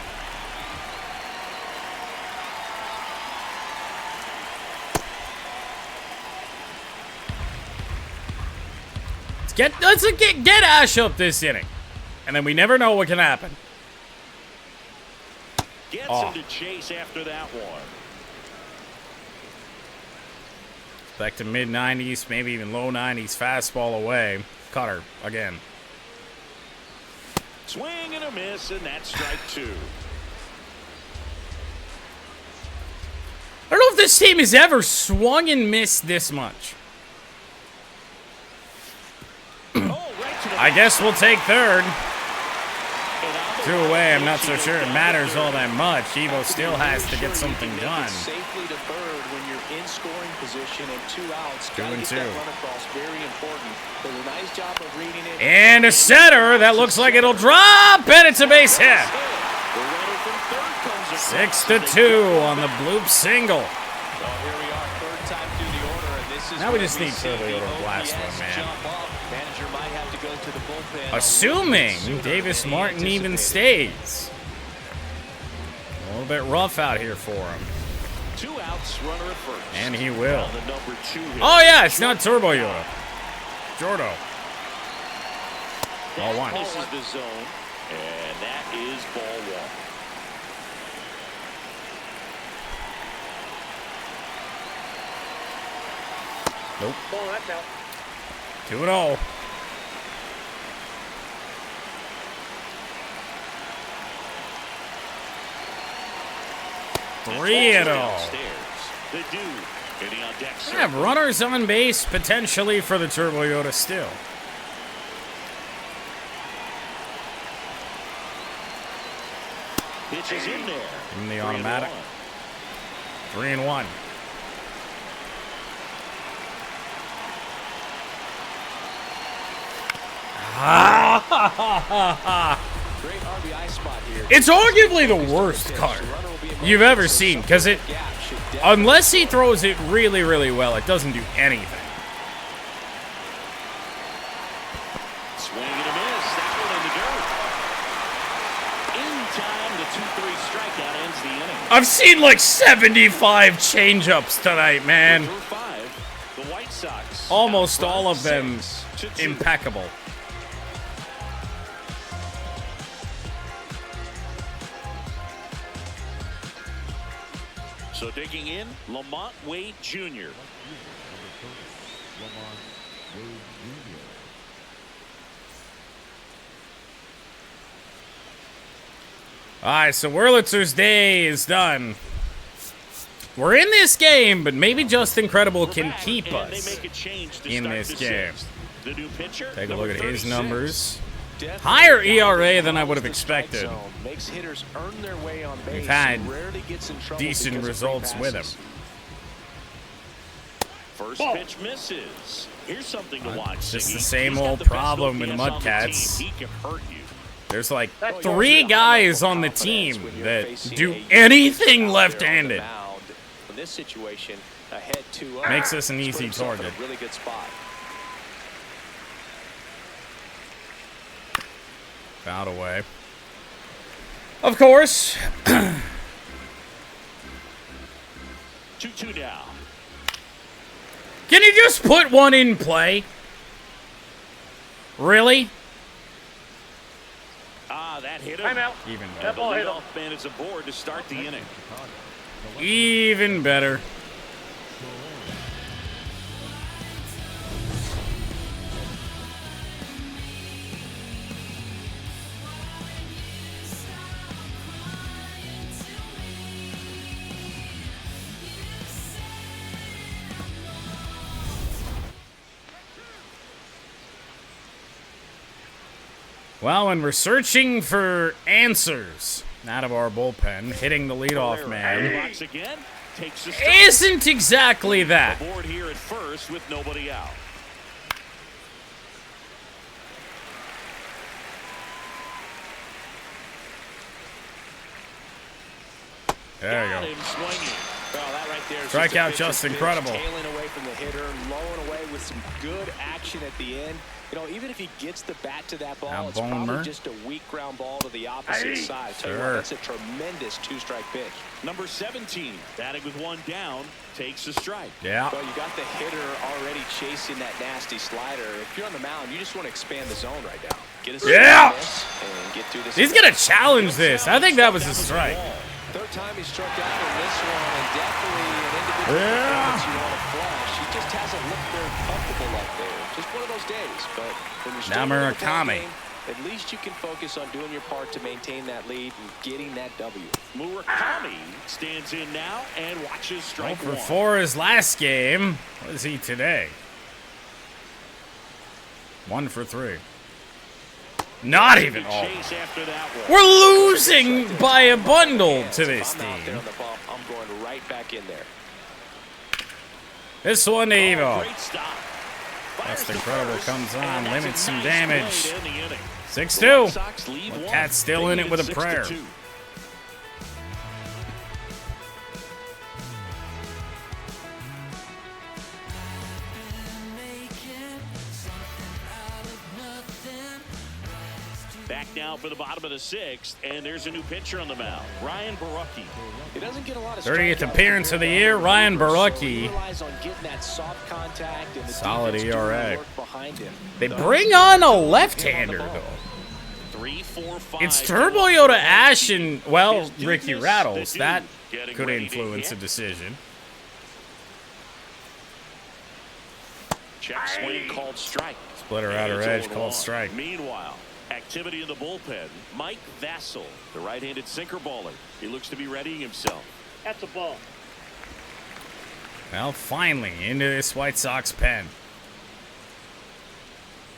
Let's get Ash up this inning. And then we never know what can happen. Gets him to chase after that one. Back to mid-90s, maybe even low 90s fastball away. Cutter again. Swing and a miss, and that's strike 2. I don't know if this team has ever swung and missed this much. I guess we'll take third. 2 away, I'm not so sure it matters all that much. Evo still has to get something done. Safely to third when you're in scoring position and 2 outs. 2 and 2. Run across, very important. Does a nice job of reading it. And a setter that looks like it'll drop, and it's a base hit. 6-2 on the bloop single. Well, here we are, third time through the order, and this is Now we just need Turbo to blast one, man. Manager might have to go to the bullpen. Assuming Davis Martin even stays. A little bit rough out here for him. 2 outs, runner at first. And he will. The number 2 hit. Oh, yeah, it's not Turbo Yoda. Jordo. Ball 1. This is the zone, and that is ball 1. Nope. Ball, that's out. 2-0. Three and The dude getting on deck. I have runners on base potentially for the Turbo Yoda still. Pitch is in there. In the automatic. 3-1. Great RBI spot here. It's arguably the worst card you've ever seen because it, unless he throws it really, really well, it doesn't do anything. Swing and a miss. That one in the dirt. In time, the 2-3 strikeout ends the inning. I've seen like 75 changeups tonight, man. Through 5, the White Sox. Almost all of them impeccable. So digging in, Lamont Wade Jr. All right, so Wurlitzer's day is done. We're in this game, but maybe just Incredible can keep And us they make a change to in start this the game. sixth. The new pitcher, Take a number look at his 36. numbers. Definitely Higher a guy ERA that than I would have follows the strike expected. zone, makes hitters earn their way on base. We've had and rarely gets in trouble decent because of results free with him. passes. First pitch misses. Here's something to watch. It's just Siggy. the same He's got old the best problem with OPS on the MudCats. team. He can hurt you. There's like That's 3 guys on the team that do anything left-handed. In this situation, ahead 2-0. Makes us an He's easy put himself in target. a really good spot. Fouled away. Of course. 2-2 now. Can you just put one in play? Really? Ah, that hit him. Timeout. Even And better. the leadoff man is aboard to start the inning. Even better. Well, when we're searching for answers out of our bullpen, hitting the leadoff man Box again. Takes the strike. isn't exactly that. Aboard here at first with nobody out. There you Got go. him swinging. Well, that right there is Strikeout, just a just pitcher's incredible. pitch, tailing away from the hitter, blowing away with some good action at the end. You know, even if he gets the bat to that ball, Now it's Bowmer. probably just a weak ground ball to the opposite side. Tell you Sure. what, that's a tremendous 2-strike pitch. Number 17, batting with one down, takes a strike. Yeah. Well, you got the hitter already chasing that nasty slider. If you're on the mound, you just want to expand the zone right now. Get a Yeah. and get through this. He's going to challenge this. I think that was a strike. Third time he struck out in this one, and definitely an individual performance you want to flash. He just hasn't looked very comfortable up there. Just one of those days. But when you're still Now in the ball Murakami. game, at least you can focus on doing your part to maintain that lead and getting that W. Murakami stands in now and watches strike For one. 4 his last game. What is he today? 1 for 3. Not even all. Chase after that one. We're losing by a bundle to this If I'm out there team. on the bump, I'm going right back in there. This one to Evo. Great stop. That's Fires to incredible. first, Comes and on, that's limits a some nice damage. play to end the inning. 6-2. Red Sox lead one. Cat's still They in lead it with a 6-2. prayer. Back now for the bottom of the 6th, and there's a new pitcher on the mound, Ryan Barucki. He doesn't get a lot of 30th strikeouts appearance of the here, year, but Ryan he Barucki. relies on getting that soft contact and the Solid defense doing the ERA. work behind him. They bring on a left-hander, though. 3, 4, 5. It's Turbo Yoda Ash and, well, His Ricky dudeness, Rattles. the That dude getting could ready to influence a hit. decision. Check swing called strike. Splitter outer And edge it's 0-1. called strike. Meanwhile, activity in the bullpen. Mike Vassell, the right-handed sinker baller. He looks to be readying himself. That's a ball. Well, finally, into this White Sox pen.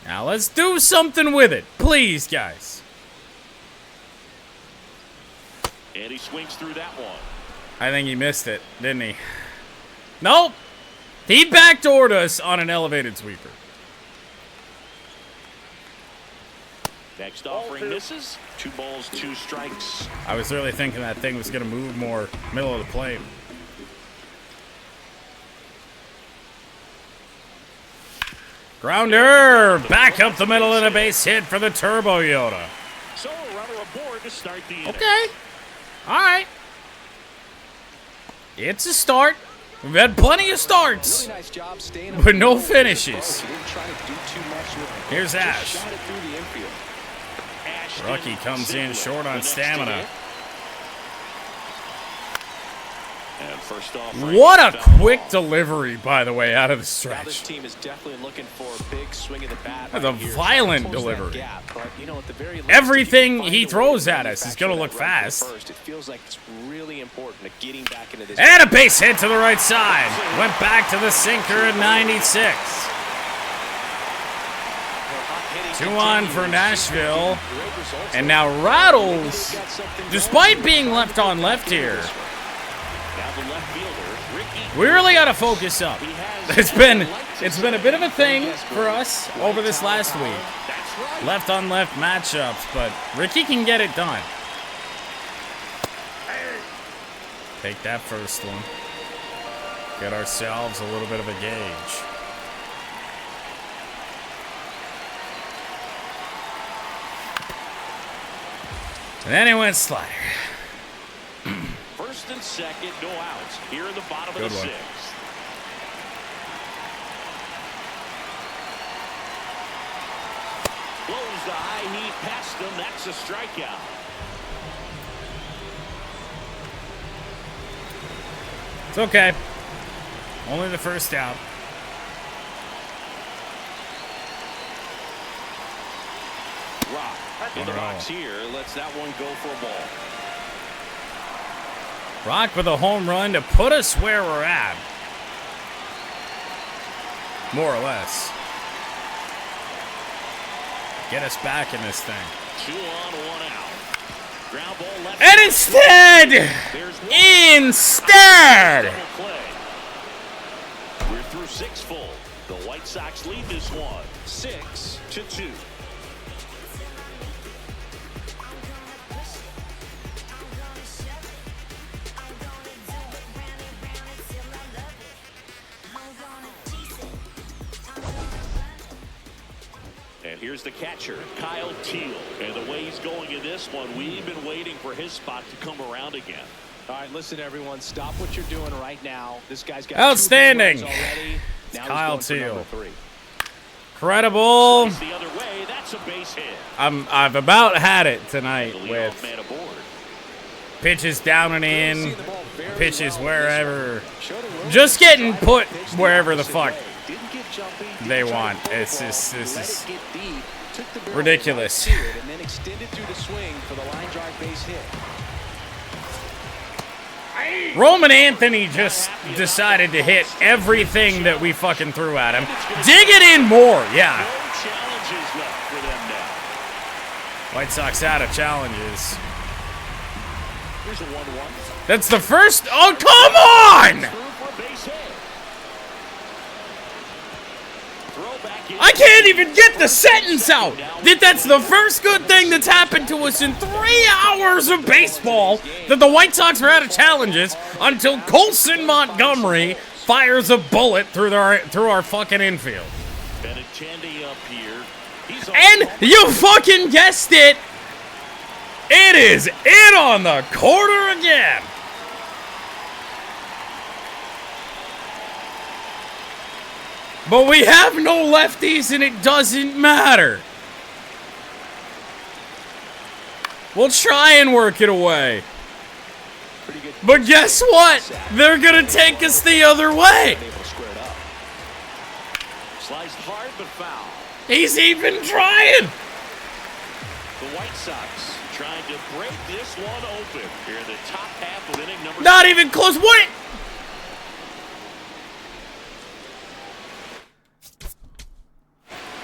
Now let's do something with it. Please, guys. And he swings through that one. I think he missed it, didn't he? Nope. He backdoored us on an elevated sweeper. Next offering misses. 2 balls, 2 strikes. I was really thinking that thing was going to move more middle of the plate. Grounder! Back up the middle and a base hit for the Turbo Yoda. So a runner aboard to start the inning. Okay. All right. It's a start. We've had plenty of starts, Really nice job staying but no up. finishes. He didn't try to do too much with it. Here's Just Ash. shot it through the infield. Ashton Rocky comes in Ziegler, short the on next to stamina. hit. And First off, What a quick delivery, by the way, out of the Now this stretch. team is definitely looking for a big swing of the bat. That's a right here. violent Close that delivery. gap, but, you know, at the very least, Everything if you can he find a throws way at us is gonna look manufacture that right fast. first, it feels like it's really important to getting back into this. And a base hit to the right side. Went back to the sinker at 96. 2 on for Nashville. And now Rattles, despite being left on left here, Now the left fielder, Ricky. we really got to focus up. He has It's been a bit of a thing for us over this last week. That's right. Left on left matchups, but Ricky can get it done. Take that first one. Get ourselves a little bit of a gauge. And then he went slider. First and second, no outs. Here in the bottom Good of the one. sixth. Blows the high heat past him. That's a strikeout. It's okay. Only the first out. Rock in the box here. Lets that one go for a ball. Rock with a home run to put us where we're at. More or less. Get us back in this thing. 2 on, 1 out. Ground ball left. And instead! There's one. Instead! Double play. We're through 6 full. The White Sox lead this one 6-2. And here's the catcher, Kyle Teal. And the way he's going in this one, we've been waiting for his spot to come around again. All right, listen, everyone. Stop what you're doing right now. This guy's got Outstanding. 2 home runs already. Now he's Kyle going for Teal. number 3. Credible. Slice the other way, that's a base hit. I've about had it tonight The leadoff with man aboard. pitches down and in, Seeing the ball very pitches well wherever. Showed a little Just bit of getting stride, put pitched the wherever the opposite fuck way. Didn't get jumpy, didn't they try to want. pull the It's ball, just- this let is it get deep, took the barrel ridiculous. right to it, and then extended through the swing for the line drive base hit. Roman Anthony just decided to hit everything that we fucking threw at him. Dig it in more, yeah. No challenges left for them now. White Sox out of challenges. Here's a 1-1. That's the first. Oh, come on! Through for a base hit. Throw back in. I can't even get the sentence out. That's the first good thing that's happened to us in 3 hours of baseball, that the White Sox were out of challenges until Colson Montgomery fires a bullet through our fucking infield. Benintendi up here. He's on And you fucking guessed it. It is in on the quarter again. But we have no lefties and it doesn't matter. We'll try and work it away. Pretty good. But guess what? They're gonna take us the other way. Able to square it up. Sliced hard but foul. He's even trying. The White Sox trying to break this one open here in the top half of inning number Not even close. What?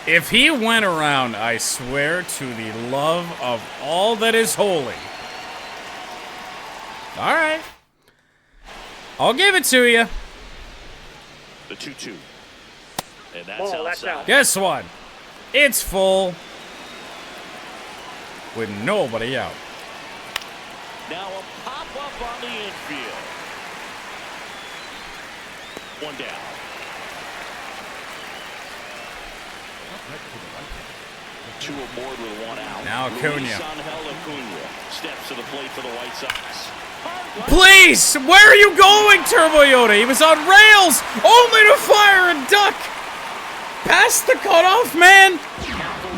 If he went around, I swear to the love of all that is holy. All right. I'll give it to you. the 2-2. And that's Ball, that's outside. out. Guess what? It's full with nobody out. Now a pop-up on the infield. One down. Two aboard with 1 out. Now Acuna. Luis Angel Acuna steps to the plate for the White Sox. Please, where are you going, Turbo Yoda? He was on rails, only to fire a duck. Past the cutoff, man.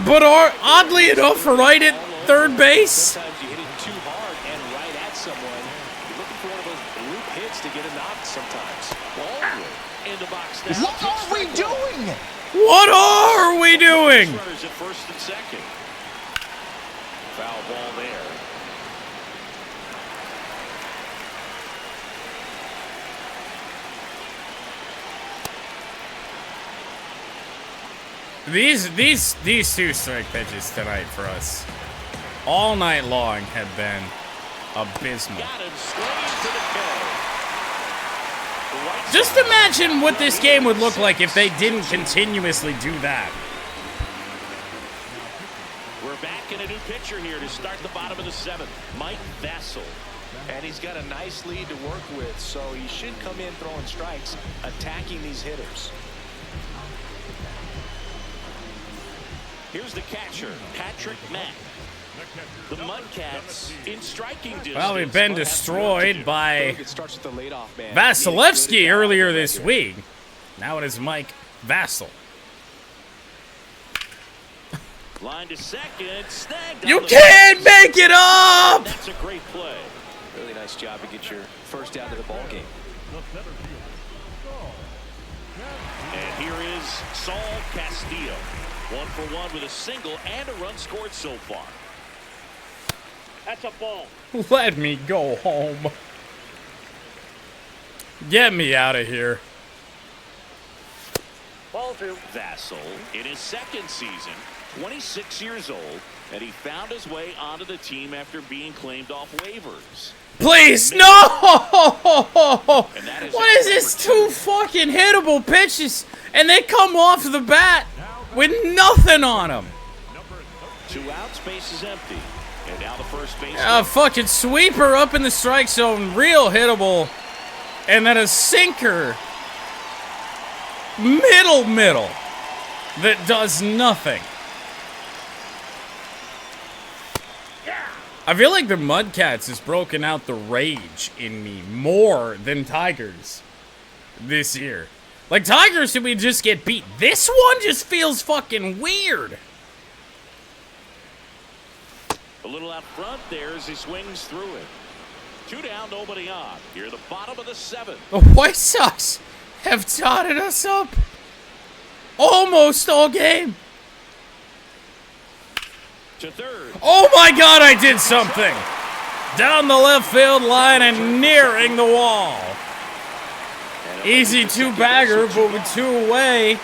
But oddly enough, right at third base. Sometimes you hit it too hard and right at someone. You're looking for one of those bloop hits to get a knock In the box now. What are we doing? What are we doing? Runners at first and second. Foul ball there. These two strike pitches tonight for us all night long have been abysmal. Got him straight to the K. Just imagine what this game would look like if they didn't continuously do that. We're back in a new pitcher here to start the bottom of the 7th. Mike Vassell. And he's got a nice lead to work with, so he should come in throwing strikes, attacking these hitters. Here's the catcher, Patrick Mack. The MudCats in striking distance. Well, we've been destroyed by It starts with the leadoff man. Vasilevsky earlier this week. Now it is Mike Vassell. Line to second, snagged. You can't make it up! That's a great play. Really nice job to get your first down to the ball game. And here is Saul Castillo. 1 for 1 with a single and a run scored so far. That's a ball. Let me go home. Get me out of here. Ball 2. Vassell in his 2nd season, 26 years old, and he found his way onto the team after being claimed off waivers. Please, no! What is this? 2 fucking hittable pitches, and they come off the bat with nothing on them. 2 outs, base is empty. And now the first base. A fucking sweeper up in the strike zone, real hittable, and then a sinker, middle, that does nothing. I feel like the MudCats has broken out the rage in me more than Tigers this year. Like, Tigers, did we just get beat? This one just feels fucking weird. A little out front there as he swings through it. 2 down, nobody on. Here at the bottom of the 7th. The White Sox have totted us up almost all game. To third. Oh my God, I did something. Down the left field line and nearing the wall. Easy 2-bagger, but with 2 away,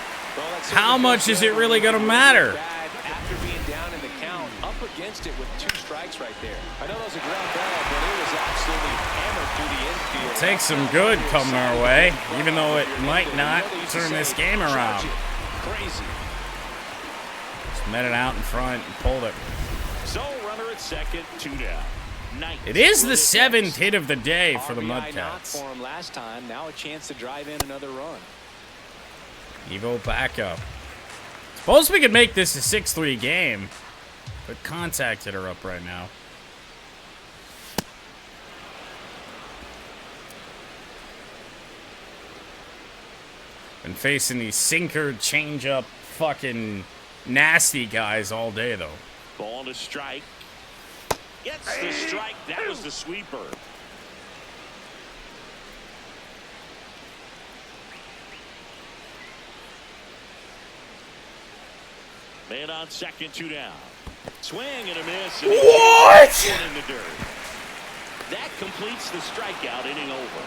how much is it really going to matter? After being down in the count, up against it with 2 strikes right there. I know that was a ground ball, but it was absolutely hammered through the infield. Take some good coming our way, even though it might not turn this game around. Crazy. Just met it out in front and pulled it. So runner at second, 2 down. It is the 7th hit of the day for the RBI knock MudCats. for him last time. Now a chance to drive in another run. Evo back up. Suppose we could make this a 6-3 game, but contact hit her up right now. Been facing these sinker, changeup, fucking nasty guys all day, though. Ball to strike. Gets the strike. That was the sweeper. Man on second, 2 down. Swing and a miss. And What? in the dirt. That completes the strikeout, inning over.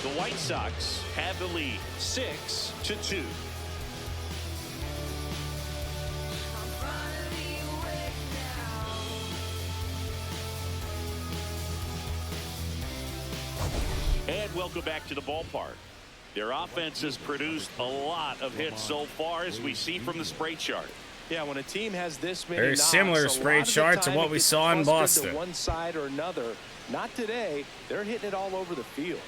The White Sox have the lead, 6-2. And welcome back to the ballpark. Their offense has produced a lot of hits so far, as we see from the spray chart. Yeah, when a team has this many Very knocks, similar a spray lot of the chart to time what it we gets saw in clustered Boston. to one side or another. Not today. They're hitting it all over the field.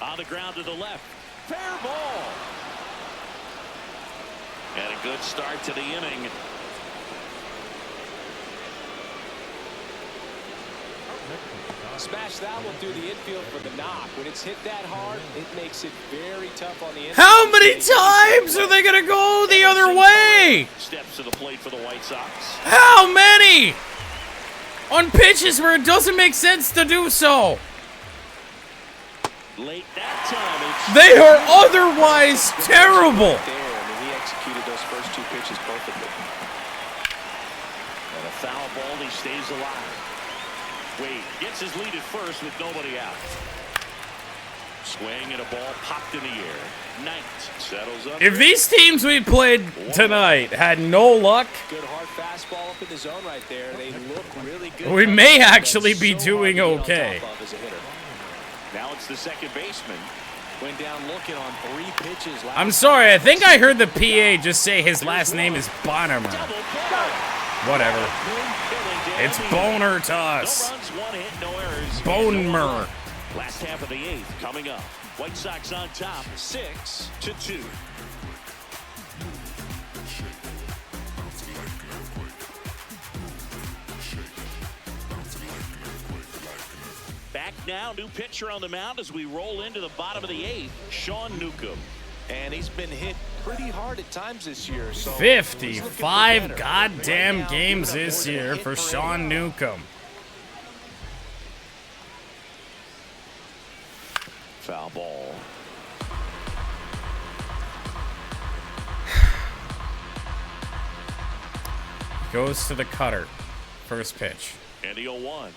On the ground to the left. Fair ball. And a good start to the inning. Smash that one through the infield for the knock. When it's hit that hard, it makes it very tough on the infield. How many times are they going to go the other way? Steps to the plate for the White Sox. How many? On pitches where it doesn't make sense to do so. Late that time. They are otherwise terrible. He executed those first two pitches perfectly. And a foul ball. He stays alive. Wade gets his lead at first with nobody out. Swing and a ball popped in the air. Knight settles up. If these teams we played tonight had no luck, Good hard fastball up in the zone right there. They look really good. we may actually be doing okay. Now it's the second baseman. Went down looking on 3 pitches. I'm sorry, I think I heard the PA just say his last name is Bonham. Whatever. It's Boner to No us. runs, 1 hit, no errors. Boner. Last half of the 8th coming up. White Sox on top, 6-2. Back now, new pitcher on the mound as we roll into the bottom of the 8th, Sean Newcomb. And he's been hit pretty hard at times this year. So 55 goddamn games this year for Sean Newcomb. Foul ball. Goes to the cutter. First pitch. And the 0-1.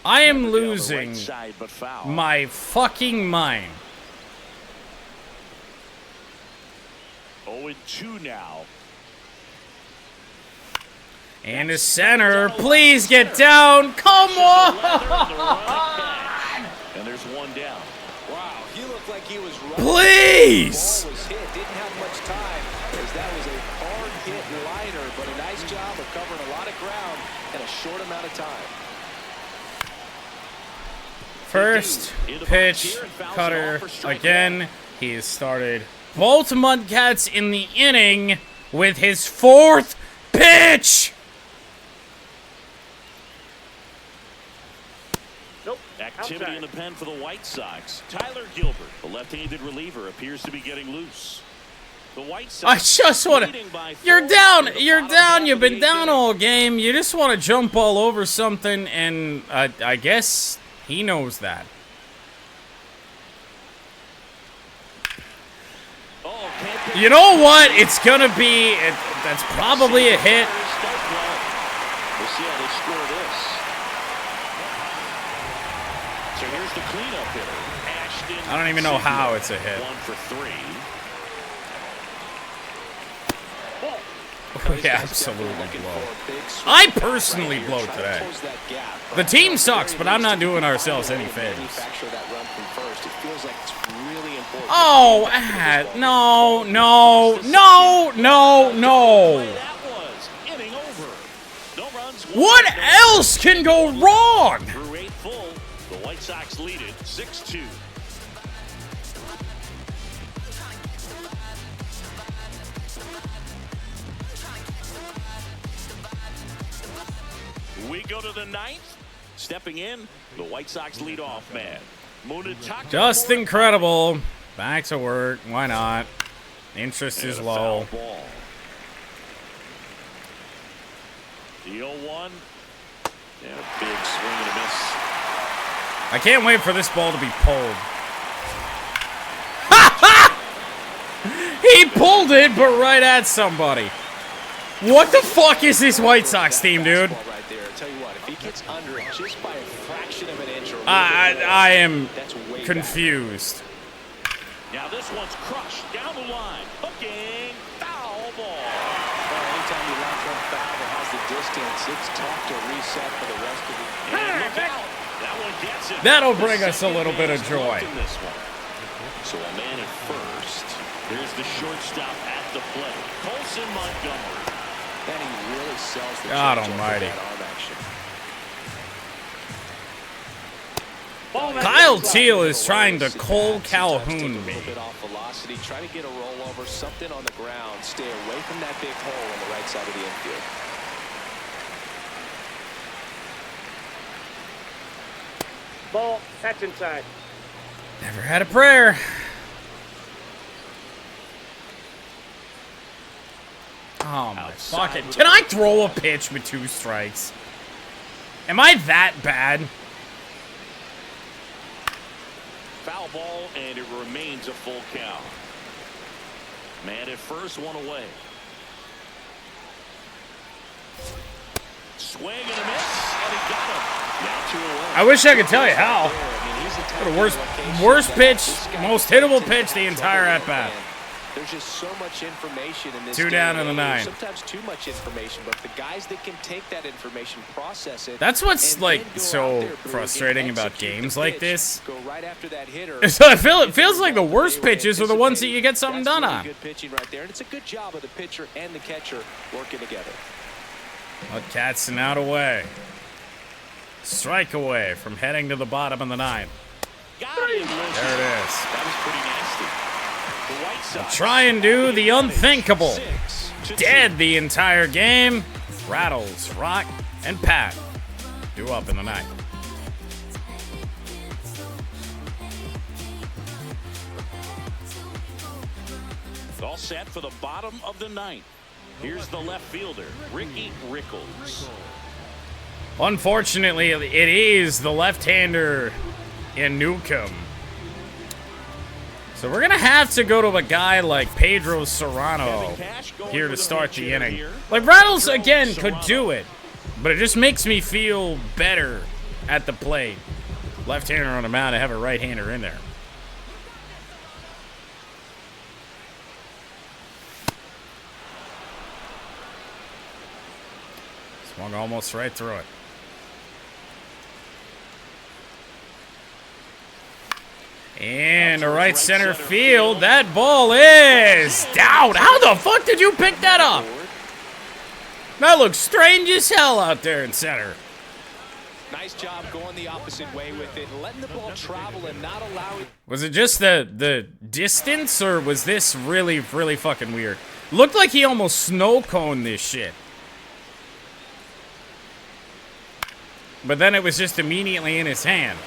I am On the losing right side, but foul. my fucking mind. 0-2 now. And the center, please get down. Come on. And there's one down. wow, he looked like he was running. Please. Ball was hit. Didn't have much time as that was a hard hit liner, but a nice job of covering a lot of ground in a short amount of time. First pitch, cutter again. He has started both MudCats in the inning with his 4th pitch. Nope. Activity Outside. in the pen for the White Sox. Tyler Gilbert, the left-handed reliever, appears to be getting loose. The White Sox I just want to. leading by 4 You're down. in the You're bottom down. half You've of the been down 8th. all game. You just want to jump all over something, and I guess he knows that. Oh, can't pick You know what? It's gonna be. That's probably a hit. We'll see how they score this. So here's the cleanup hitter, Ashton. I don't even know how it's a hit. 1 for 3. We absolutely blow. I personally blow today. The team sucks, but I'm not doing ourselves any favors. Oh, no, no, no, no, no. That was inning over. No runs. What else can go wrong? Through 8 full, the White Sox lead it 6-2. We go to the 9th. Stepping in, the White Sox leadoff man. Munetaka. Just incredible. Back to work. Why not? Interest And is a low. foul ball. The 0-1. And a big swing and a miss. I can't wait for this ball to be pulled. He pulled it, but right at somebody. What the fuck is this White Sox team, dude? Right there. Tell you what, if he gets under it just by a fraction of an inch, or I am that's way confused. Now this one's crushed down the line. Hooking. Foul ball. Well, anytime you launch one foul that has the distance, it's tough to reset for the rest of the game. And look out. That one gets it. That'll The bring us a second little bit of man's joy. left in this one. So a man at first. Here's the shortstop at the plate. Colson Montgomery. Then he really sells the God changeup with almighty. that arm action. Ball back. Kyle Teal is trying to Cole Calhoun me. Velocity, try to get a rollover, something on the ground. Stay away from that big hole on the right side of the infield. Ball. That's inside. Never had a prayer. Oh my fucking. Can I throw a pitch with 2 strikes? Am I that bad? Foul ball, and it remains a full count. Man at first, 1 away. Swing and a miss, and he got him. Now 2 away. I wish I could tell you how. The worst pitch, most hittable pitch the entire at bat. There's just so much information in this 2 down in the 9. Sometimes too much information, but the guys that can take that information, process it. That's what's like so frustrating about games like this. Go right after that hitter. So it feels like the worst pitches are the ones that you get something done on. Good pitching right there, and it's a good job of the pitcher and the catcher working together. MudCats and out away. Strike away from heading to the bottom of the 9. Got him. There it is. That was pretty nasty. The White Sox Try and do the unthinkable. Dead the entire game. Rattles, Rock, and Pat. Due up in the 9th. All set for the bottom of the 9th. Here's the left fielder, Ricky Rickles. Unfortunately, it is the left-hander in Newcomb. So we're going to have to go to a guy like Pedro Serrano here to start the inning. Like, Rattles, again, could do it. But it just makes me feel better at the plate. Left-hander on the mound, I have a right-hander in there. Swung almost right through it. And to right center field, that ball is down. How the fuck did you pick that up? That looks strange as hell out there in center. Nice job going the opposite way with it, letting the ball travel and not allowing. Was it just the distance, or was this really, really fucking weird? Looked like he almost snow coned this shit. But then it was just immediately in his hand.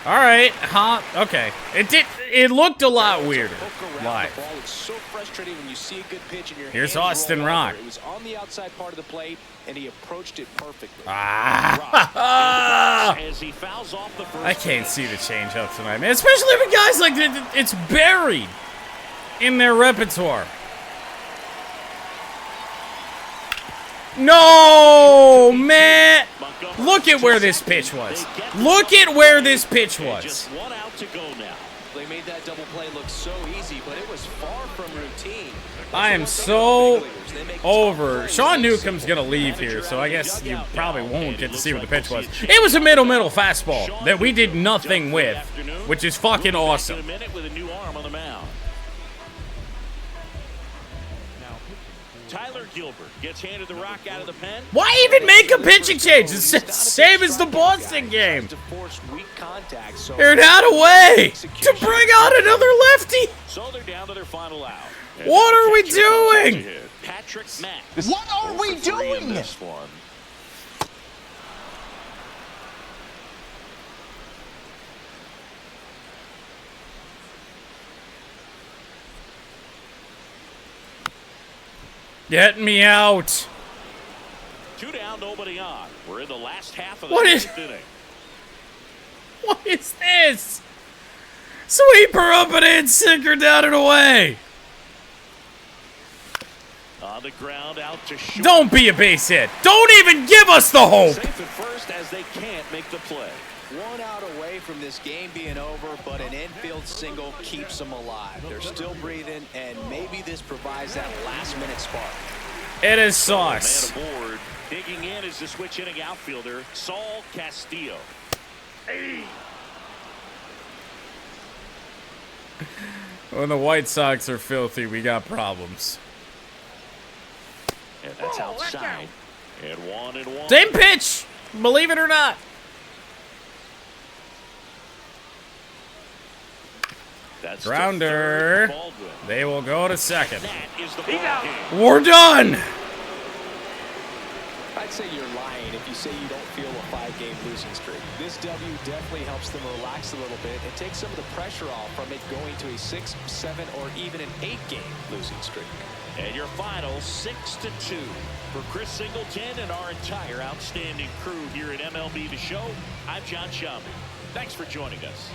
All right, huh? Okay. It looked a lot weirder live. It's so frustrating when you see a good pitch in your Here's hands Austin roll Rock. over. It was on the outside part of the plate, and he approached it perfectly. As he fouls off the first I can't see the changeup tonight, man. Especially with guys like it's buried in their repertoire. No, man. Look at where this pitch was. Look at where this pitch was. Just 1 out to go now. They made that double play look so easy, but it was far from routine. I am so over. Sean Newcomb's going to leave here, so I guess you probably won't get to see what the pitch was. It was a middle fastball that we did nothing with, which is fucking awesome. Tyler Gilbert gets handed the rock out of the pen. Why even make a pitching change? It's the same as the Boston game. They're not away to bring out another lefty. So they're down to their final out. What are we doing? Patrick Mack. What are we doing? This one. Get me out. 2 down, nobody on. We're in the last half of the What is- 9th inning. What is this? Sweeper up and in, sinker down and away. On the ground, out to short. Don't be a base hit. Don't even give us the hope. Safe at first as they can't make the play. 1 out away from this game being over, but an infield single keeps them alive. They're still breathing, and maybe this provides that last-minute spark. It is sauce. Man aboard. Digging in is the switch hitting outfielder, Saul Castillo. Hey. When the White Sox are filthy, we got problems. And that's outside. And 1-1. Same pitch! Believe it or not. That's Grounder. to third, Baldwin. They will go to second. That is the He's ball out. game. We're done! I'd say you're lying if you say you don't feel a 5-game losing streak. This W definitely helps them relax a little bit and take some of the pressure off from it going to a 6, 7, or even an 8-game losing streak. And your final 6-2 for Chris Singleton and our entire outstanding crew here at MLB The Show. I'm John Shambi. Thanks for joining us.